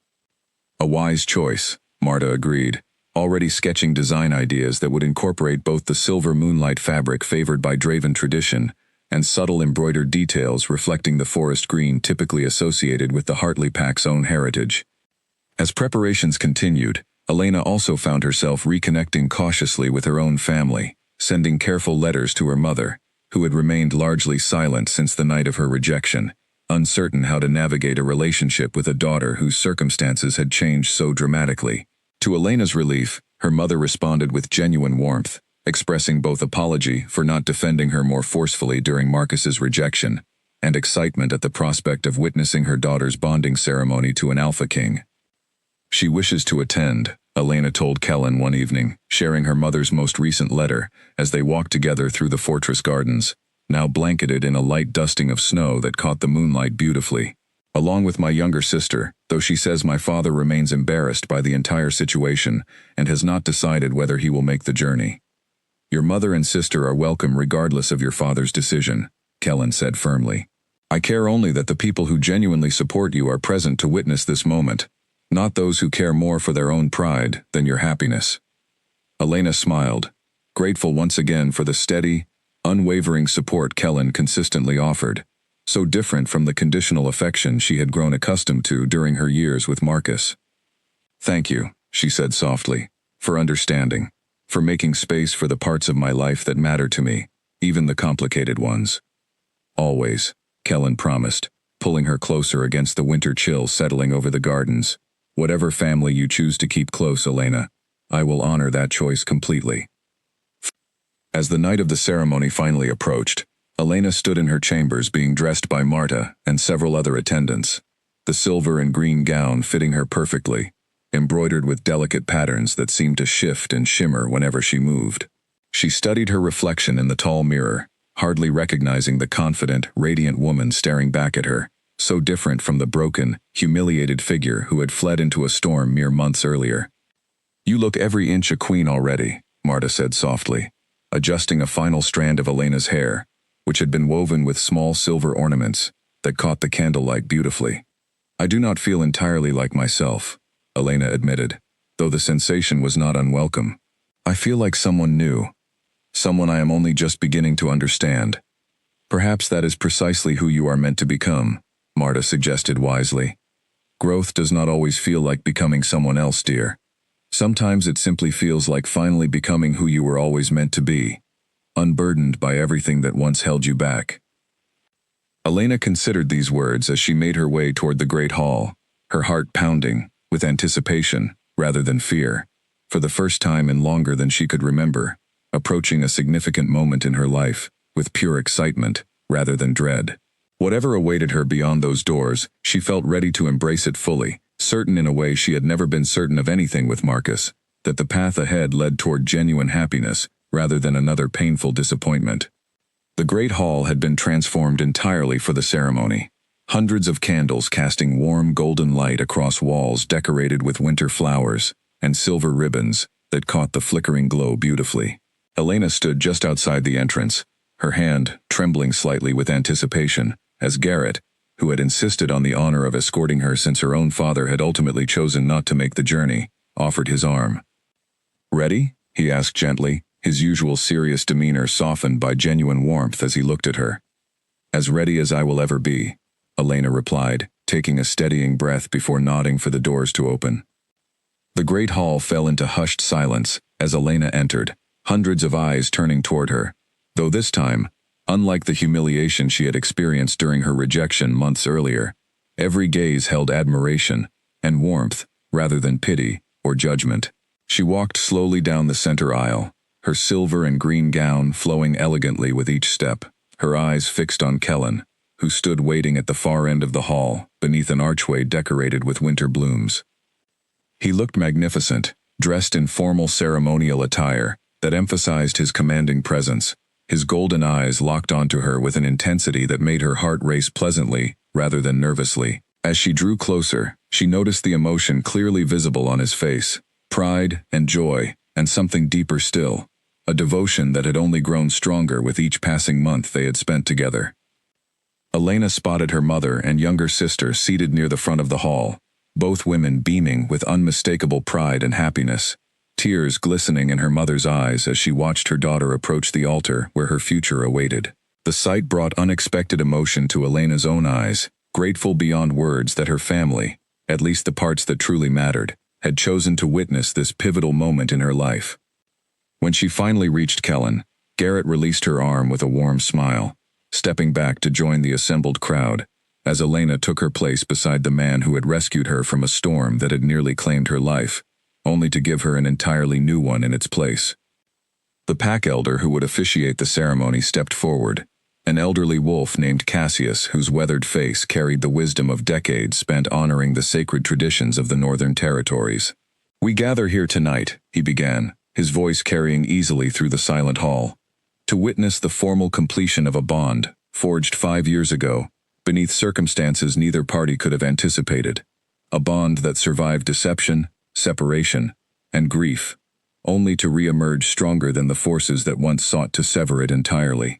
A wise choice, Marta agreed, already sketching design ideas that would incorporate both the silver moonlight fabric favored by Draven tradition and subtle embroidered details reflecting the forest green typically associated with the Hartley Pack's own heritage. As preparations continued, Elena also found herself reconnecting cautiously with her own family, sending careful letters to her mother, who had remained largely silent since the night of her rejection, uncertain how to navigate a relationship with a daughter whose circumstances had changed so dramatically. To Elena's relief, her mother responded with genuine warmth, expressing both apology for not defending her more forcefully during Marcus's rejection, and excitement at the prospect of witnessing her daughter's bonding ceremony to an Alpha King. She wishes to attend, Elena told Kellen one evening, sharing her mother's most recent letter as they walked together through the fortress gardens, now blanketed in a light dusting of snow that caught the moonlight beautifully. Along with my younger sister, though she says my father remains embarrassed by the entire situation and has not decided whether he will make the journey. Your mother and sister are welcome regardless of your father's decision, Kellen said firmly. I care only that the people who genuinely support you are present to witness this moment, not those who care more for their own pride than your happiness. Elena smiled, grateful once again for the steady, unwavering support Kellen consistently offered, so different from the conditional affection she had grown accustomed to during her years with Marcus. Thank you, she said softly, for understanding, for making space for the parts of my life that matter to me, even the complicated ones. Always, Kellen promised, pulling her closer against the winter chill settling over the gardens. Whatever family you choose to keep close, Elena, I will honor that choice completely. As the night of the ceremony finally approached, Elena stood in her chambers being dressed by Marta and several other attendants, the silver and green gown fitting her perfectly, embroidered with delicate patterns that seemed to shift and shimmer whenever she moved. She studied her reflection in the tall mirror, hardly recognizing the confident, radiant woman staring back at her, so different from the broken, humiliated figure who had fled into a storm mere months earlier. You look every inch a queen already, Marta said softly, adjusting a final strand of Elena's hair, which had been woven with small silver ornaments that caught the candlelight beautifully. I do not feel entirely like myself, Elena admitted, though the sensation was not unwelcome. I feel like someone new, someone I am only just beginning to understand. Perhaps that is precisely who you are meant to become, Marta suggested wisely. Growth does not always feel like becoming someone else, dear. Sometimes it simply feels like finally becoming who you were always meant to be, unburdened by everything that once held you back. Elena considered these words as she made her way toward the great hall, her heart pounding, with anticipation, rather than fear, for the first time in longer than she could remember, approaching a significant moment in her life, with pure excitement, rather than dread. Whatever awaited her beyond those doors, she felt ready to embrace it fully, certain in a way she had never been certain of anything with Marcus, that the path ahead led toward genuine happiness, rather than another painful disappointment. The great hall had been transformed entirely for the ceremony, hundreds of candles casting warm golden light across walls decorated with winter flowers and silver ribbons that caught the flickering glow beautifully. Elena stood just outside the entrance, her hand trembling slightly with anticipation, as Garrett, who had insisted on the honor of escorting her since her own father had ultimately chosen not to make the journey, offered his arm. Ready? He asked gently, his usual serious demeanor softened by genuine warmth as he looked at her. As ready as I will ever be, Elena replied, taking a steadying breath before nodding for the doors to open. The great hall fell into hushed silence as Elena entered, hundreds of eyes turning toward her, though this time, unlike the humiliation she had experienced during her rejection months earlier, every gaze held admiration and warmth rather than pity or judgment. She walked slowly down the center aisle, her silver and green gown flowing elegantly with each step, her eyes fixed on Kellen, who stood waiting at the far end of the hall, beneath an archway decorated with winter blooms. He looked magnificent, dressed in formal ceremonial attire that emphasized his commanding presence, his golden eyes locked onto her with an intensity that made her heart race pleasantly rather than nervously. As she drew closer, she noticed the emotion clearly visible on his face, pride and joy, and something deeper still, a devotion that had only grown stronger with each passing month they had spent together. Elena spotted her mother and younger sister seated near the front of the hall, both women beaming with unmistakable pride and happiness, tears glistening in her mother's eyes as she watched her daughter approach the altar where her future awaited. The sight brought unexpected emotion to Elena's own eyes, grateful beyond words that her family, at least the parts that truly mattered, had chosen to witness this pivotal moment in her life. When she finally reached Kellen, Garrett released her arm with a warm smile, stepping back to join the assembled crowd, as Elena took her place beside the man who had rescued her from a storm that had nearly claimed her life, only to give her an entirely new one in its place. The pack elder who would officiate the ceremony stepped forward, an elderly wolf named Cassius whose weathered face carried the wisdom of decades spent honoring the sacred traditions of the Northern Territories. "We gather here tonight," he began, his voice carrying easily through the silent hall, "to witness the formal completion of a bond, forged 5 years ago, beneath circumstances neither party could have anticipated. A bond that survived deception, separation, and grief, only to re-emerge stronger than the forces that once sought to sever it entirely."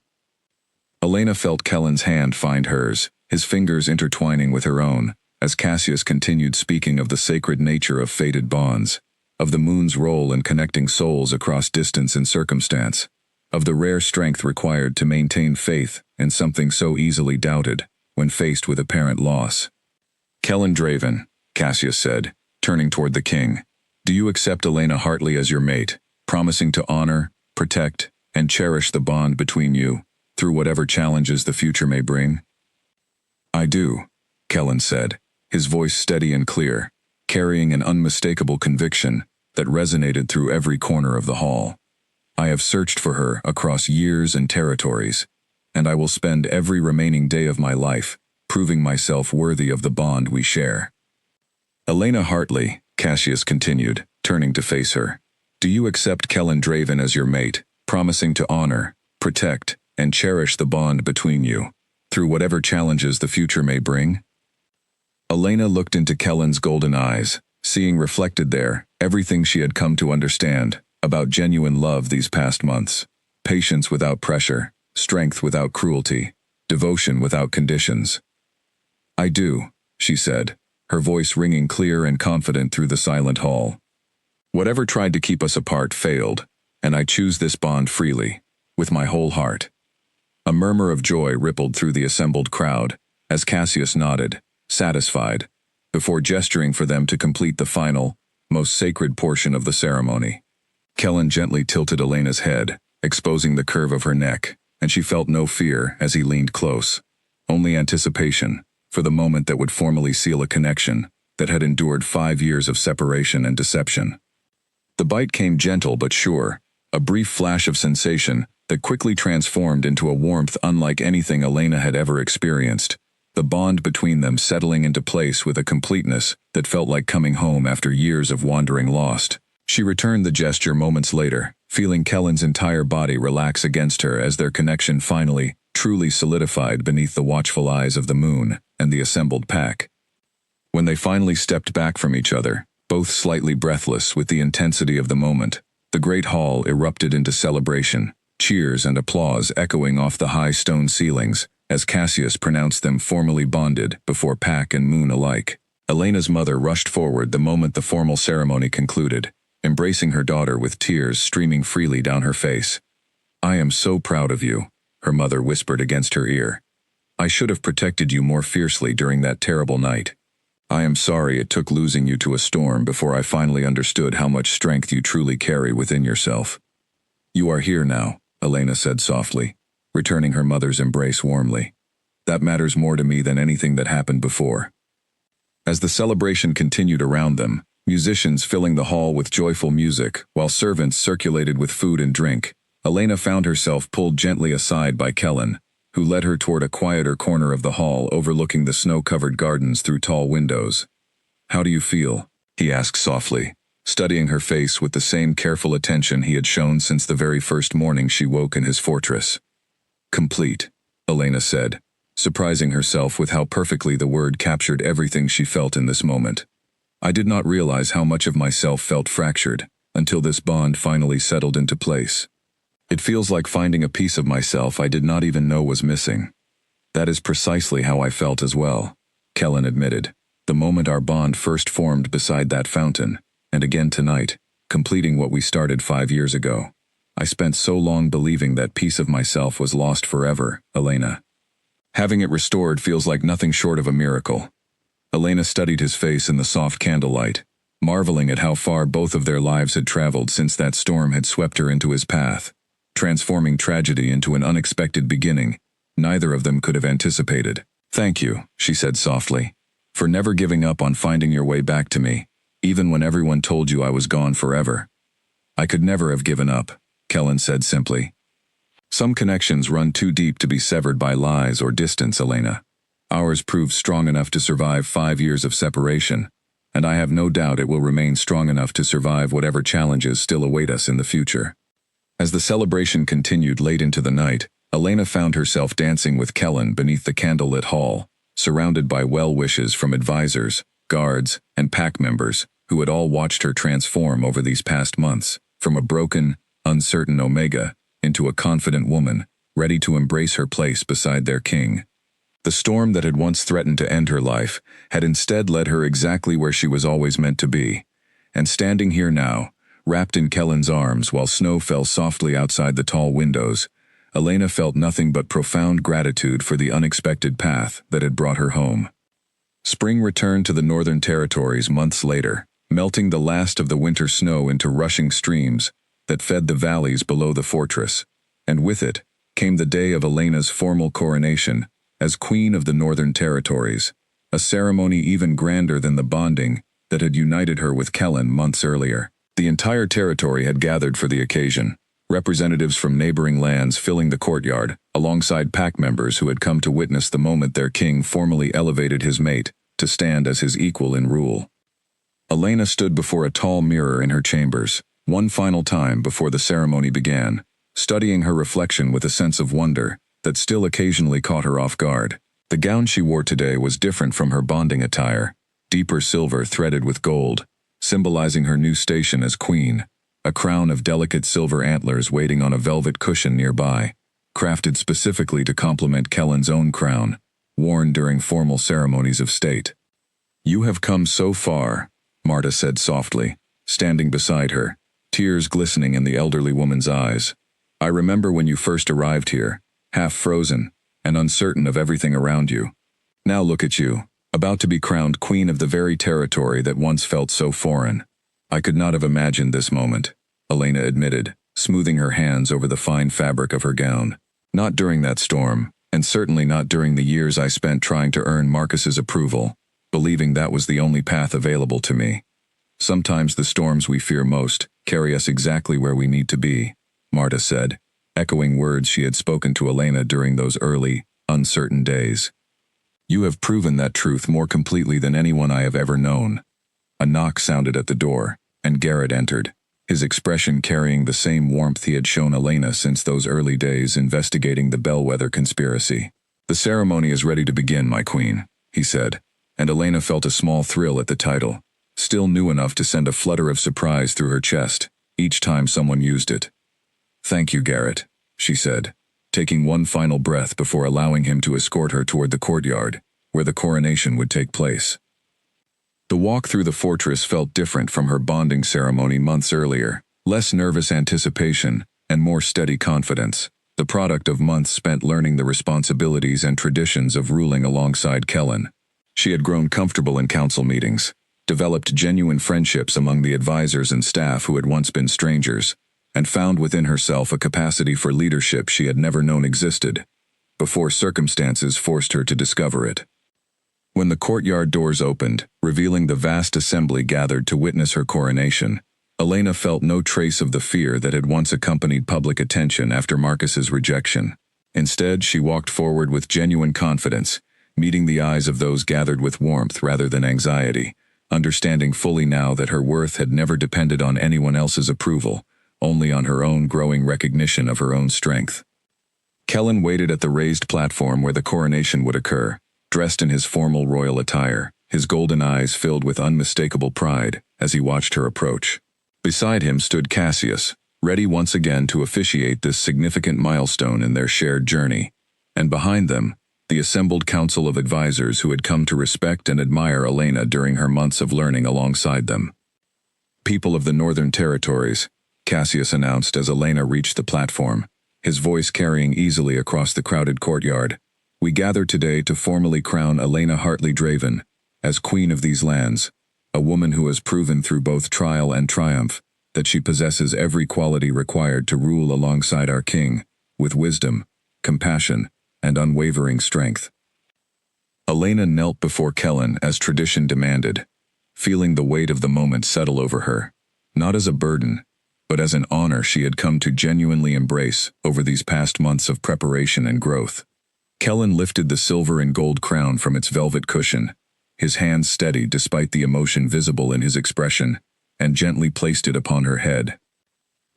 Elena felt Kellen's hand find hers, his fingers intertwining with her own, as Cassius continued speaking of the sacred nature of fated bonds, of the moon's role in connecting souls across distance and circumstance, of the rare strength required to maintain faith in something so easily doubted when faced with apparent loss. "Kellen Draven," Cassius said, turning toward the king, "do you accept Elena Hartley as your mate, promising to honor, protect, and cherish the bond between you, through whatever challenges the future may bring?" "I do," Kellen said, his voice steady and clear, carrying an unmistakable conviction that resonated through every corner of the hall. "I have searched for her across years and territories, and I will spend every remaining day of my life proving myself worthy of the bond we share." "Elena Hartley," Cassius continued, turning to face her, "do you accept Kellen Draven as your mate, promising to honor, protect, and cherish the bond between you, through whatever challenges the future may bring?" Elena looked into Kellen's golden eyes, seeing reflected there everything she had come to understand about genuine love these past months: patience without pressure, strength without cruelty, devotion without conditions. "I do," she said, her voice ringing clear and confident through the silent hall. "Whatever tried to keep us apart failed, and I choose this bond freely, with my whole heart." A murmur of joy rippled through the assembled crowd as Cassius nodded, satisfied, before gesturing for them to complete the final, most sacred portion of the ceremony. Kellen gently tilted Elena's head, exposing the curve of her neck, and she felt no fear as he leaned close, only anticipation for the moment that would formally seal a connection that had endured 5 years of separation and deception. The bite came gentle but sure, a brief flash of sensation that quickly transformed into a warmth unlike anything Elena had ever experienced, the bond between them settling into place with a completeness that felt like coming home after years of wandering lost. She returned the gesture moments later, feeling Kellen's entire body relax against her as their connection finally, truly solidified beneath the watchful eyes of the moon and the assembled pack. When they finally stepped back from each other, both slightly breathless with the intensity of the moment, the great hall erupted into celebration, cheers and applause echoing off the high stone ceilings as Cassius pronounced them formally bonded before pack and moon alike. Elena's mother rushed forward the moment the formal ceremony concluded, embracing her daughter with tears streaming freely down her face. "I am so proud of you," her mother whispered against her ear. "I should have protected you more fiercely during that terrible night. I am sorry it took losing you to a storm before I finally understood how much strength you truly carry within yourself." "You are here now," Elena said softly, returning her mother's embrace warmly. "That matters more to me than anything that happened before." As the celebration continued around them, musicians filling the hall with joyful music, while servants circulated with food and drink, Elena found herself pulled gently aside by Kellen, who led her toward a quieter corner of the hall overlooking the snow-covered gardens through tall windows. "How do you feel?" he asked softly, studying her face with the same careful attention he had shown since the very first morning she woke in his fortress. "Complete," Elena said, surprising herself with how perfectly the word captured everything she felt in this moment. "I did not realize how much of myself felt fractured until this bond finally settled into place. It feels like finding a piece of myself I did not even know was missing." That is precisely how I felt as well, Kellen admitted. The moment our bond first formed beside that fountain, and again tonight, completing what we started 5 years ago. I spent so long believing that piece of myself was lost forever, Elena. Having it restored feels like nothing short of a miracle. Elena studied his face in the soft candlelight, marveling at how far both of their lives had traveled since that storm had swept her into his path, transforming tragedy into an unexpected beginning neither of them could have anticipated. "Thank you," she said softly, "for never giving up on finding your way back to me, even when everyone told you I was gone forever." "I could never have given up," Kellen said simply. "Some connections run too deep to be severed by lies or distance, Elena. Ours proved strong enough to survive 5 years of separation, and I have no doubt it will remain strong enough to survive whatever challenges still await us in the future." As the celebration continued late into the night, Elena found herself dancing with Kellen beneath the candlelit hall, surrounded by well-wishes from advisors, guards, and pack members who had all watched her transform over these past months, from a broken, uncertain Omega into a confident woman, ready to embrace her place beside their king. The storm that had once threatened to end her life had instead led her exactly where she was always meant to be, and standing here now, wrapped in Kellen's arms while snow fell softly outside the tall windows, Elena felt nothing but profound gratitude for the unexpected path that had brought her home. Spring returned to the Northern Territories months later, melting the last of the winter snow into rushing streams that fed the valleys below the fortress, and with it came the day of Elena's formal coronation as Queen of the Northern Territories, a ceremony even grander than the bonding that had united her with Kellen months earlier. The entire territory had gathered for the occasion, representatives from neighboring lands filling the courtyard, alongside pack members who had come to witness the moment their king formally elevated his mate to stand as his equal in rule. Elena stood before a tall mirror in her chambers, one final time before the ceremony began, studying her reflection with a sense of wonder that still occasionally caught her off guard. The gown she wore today was different from her bonding attire, deeper silver threaded with gold, symbolizing her new station as queen, a crown of delicate silver antlers waiting on a velvet cushion nearby, crafted specifically to complement Kellen's own crown, worn during formal ceremonies of state. "You have come so far," Marta said softly, standing beside her, tears glistening in the elderly woman's eyes. "I remember when you first arrived here, half frozen and uncertain of everything around you. Now look at you, about to be crowned queen of the very territory that once felt so foreign." "I could not have imagined this moment," Elena admitted, smoothing her hands over the fine fabric of her gown. "Not during that storm, and certainly not during the years I spent trying to earn Marcus's approval, believing that was the only path available to me. Sometimes the storms we fear most carry us exactly where we need to be," Marta said, echoing words she had spoken to Elena during those early, uncertain days. "You have proven that truth more completely than anyone I have ever known." A knock sounded at the door, and Garrett entered, his expression carrying the same warmth he had shown Elena since those early days investigating the Bellwether conspiracy. "The ceremony is ready to begin, my queen," he said, and Elena felt a small thrill at the title, still new enough to send a flutter of surprise through her chest each time someone used it. "Thank you, Garrett," she said, taking one final breath before allowing him to escort her toward the courtyard, where the coronation would take place. The walk through the fortress felt different from her bonding ceremony months earlier, less nervous anticipation and more steady confidence, the product of months spent learning the responsibilities and traditions of ruling alongside Kellen. She had grown comfortable in council meetings, developed genuine friendships among the advisors and staff who had once been strangers, and found within herself a capacity for leadership she had never known existed, before circumstances forced her to discover it. When the courtyard doors opened, revealing the vast assembly gathered to witness her coronation, Elena felt no trace of the fear that had once accompanied public attention after Marcus's rejection. Instead, she walked forward with genuine confidence, meeting the eyes of those gathered with warmth rather than anxiety, understanding fully now that her worth had never depended on anyone else's approval, only on her own growing recognition of her own strength. Kellen waited at the raised platform where the coronation would occur, dressed in his formal royal attire, his golden eyes filled with unmistakable pride as he watched her approach. Beside him stood Cassius, ready once again to officiate this significant milestone in their shared journey, and behind them, the assembled council of advisors who had come to respect and admire Elena during her months of learning alongside them. "People of the Northern Territories," Cassius announced as Elena reached the platform, his voice carrying easily across the crowded courtyard. "We gather today to formally crown Elena Hartley Draven as Queen of these lands, a woman who has proven through both trial and triumph that she possesses every quality required to rule alongside our king, with wisdom, compassion, and unwavering strength." Elena knelt before Kellen as tradition demanded, feeling the weight of the moment settle over her, not as a burden, but as an honor she had come to genuinely embrace over these past months of preparation and growth. Kellen lifted the silver and gold crown from its velvet cushion, his hands steady despite the emotion visible in his expression, and gently placed it upon her head.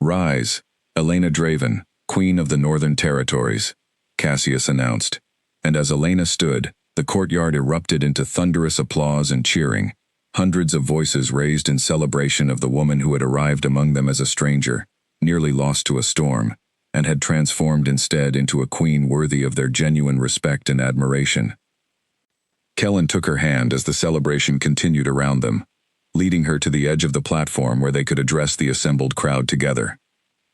"Rise, Elena Draven, Queen of the Northern Territories," Cassius announced, and as Elena stood, the courtyard erupted into thunderous applause and cheering, hundreds of voices raised in celebration of the woman who had arrived among them as a stranger, nearly lost to a storm, and had transformed instead into a queen worthy of their genuine respect and admiration. Kellen took her hand as the celebration continued around them, leading her to the edge of the platform where they could address the assembled crowd together.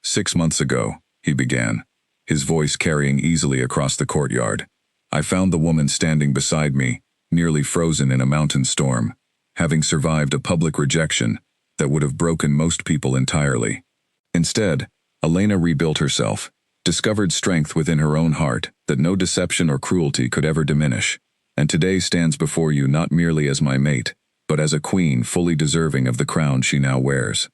"6 months ago," he began, his voice carrying easily across the courtyard, "I found the woman standing beside me, nearly frozen in a mountain storm, having survived a public rejection that would have broken most people entirely. Instead, Elena rebuilt herself, discovered strength within her own heart that no deception or cruelty could ever diminish, and today stands before you not merely as my mate, but as a queen fully deserving of the crown she now wears."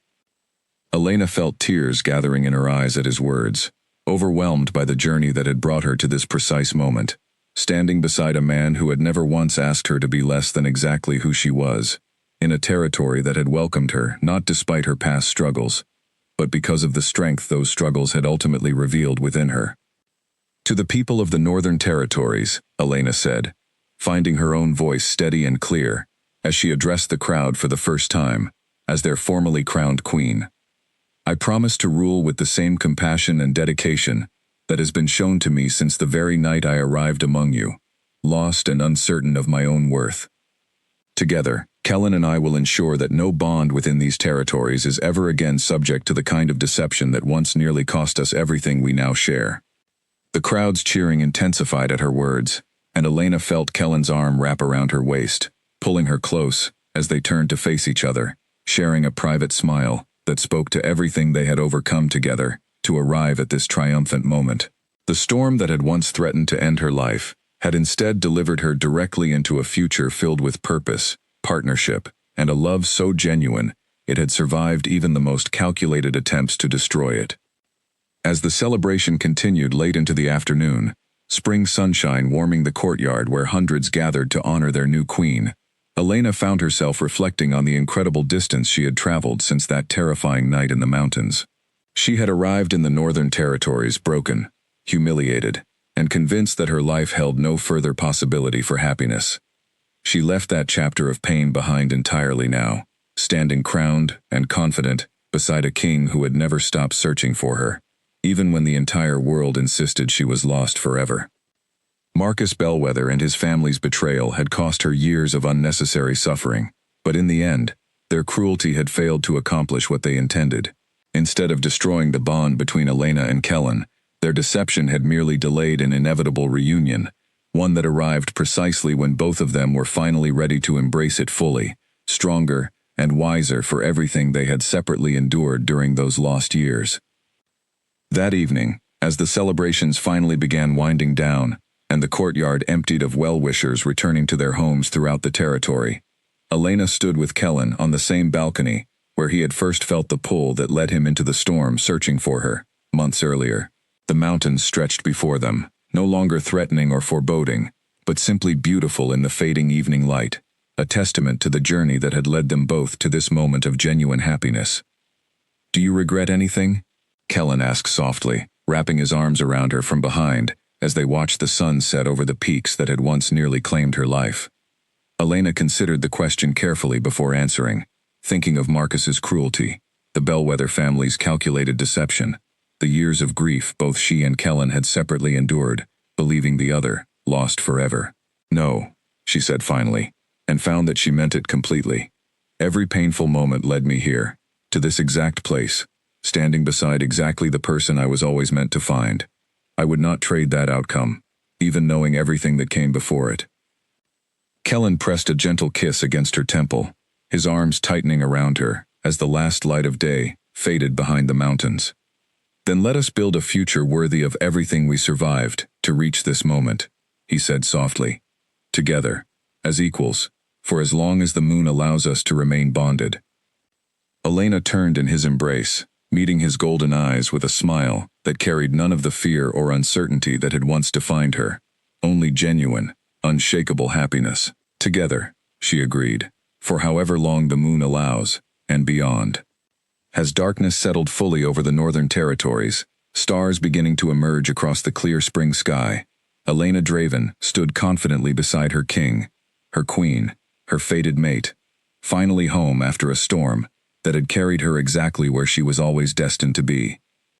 Elena felt tears gathering in her eyes at his words, overwhelmed by the journey that had brought her to this precise moment, standing beside a man who had never once asked her to be less than exactly who she was, in a territory that had welcomed her not despite her past struggles, but because of the strength those struggles had ultimately revealed within her. "To the people of the Northern Territories," Elena said, finding her own voice steady and clear, as she addressed the crowd for the first time, as their formally crowned queen. "I promise to rule with the same compassion and dedication that has been shown to me since the very night I arrived among you, lost and uncertain of my own worth. Together, Kellen and I will ensure that no bond within these territories is ever again subject to the kind of deception that once nearly cost us everything we now share." The crowd's cheering intensified at her words, and Elena felt Kellen's arm wrap around her waist, pulling her close as they turned to face each other, sharing a private smile that spoke to everything they had overcome together to arrive at this triumphant moment. The storm that had once threatened to end her life had instead delivered her directly into a future filled with purpose, partnership, and a love so genuine it had survived even the most calculated attempts to destroy it. As the celebration continued late into the afternoon, spring sunshine warming the courtyard where hundreds gathered to honor their new queen, Elena found herself reflecting on the incredible distance she had traveled since that terrifying night in the mountains. She had arrived in the Northern Territories broken, humiliated, and convinced that her life held no further possibility for happiness. She left that chapter of pain behind entirely now, standing crowned and confident beside a king who had never stopped searching for her, even when the entire world insisted she was lost forever. Marcus Bellwether and his family's betrayal had cost her years of unnecessary suffering, but in the end, their cruelty had failed to accomplish what they intended. Instead of destroying the bond between Elena and Kellen, their deception had merely delayed an inevitable reunion, one that arrived precisely when both of them were finally ready to embrace it fully, stronger and wiser for everything they had separately endured during those lost years. That evening, as the celebrations finally began winding down, and the courtyard emptied of well-wishers returning to their homes throughout the territory, Elena stood with Kellen on the same balcony where he had first felt the pull that led him into the storm searching for her, months earlier. The mountains stretched before them, no longer threatening or foreboding, but simply beautiful in the fading evening light, a testament to the journey that had led them both to this moment of genuine happiness. "Do you regret anything?" Kellen asked softly, wrapping his arms around her from behind, as they watched the sun set over the peaks that had once nearly claimed her life. Elena considered the question carefully before answering, thinking of Marcus's cruelty, the Bellwether family's calculated deception, the years of grief both she and Kellen had separately endured, believing the other, lost forever. No, she said finally, and found that she meant it completely. Every painful moment led me here, to this exact place, standing beside exactly the person I was always meant to find. I would not trade that outcome, even knowing everything that came before it. Kellen pressed a gentle kiss against her temple, his arms tightening around her as the last light of day faded behind the mountains. Then let us build a future worthy of everything we survived to reach this moment, he said softly. Together, as equals, for as long as the moon allows us to remain bonded. Elena turned in his embrace, meeting his golden eyes with a smile that carried none of the fear or uncertainty that had once defined her, only genuine, unshakable happiness. Together, she agreed, for however long the moon allows, and beyond. As darkness settled fully over the northern territories, stars beginning to emerge across the clear spring sky, Elena Draven stood confidently beside her king, her queen, her fated mate, finally home after a storm that had carried her exactly where she was always destined to be.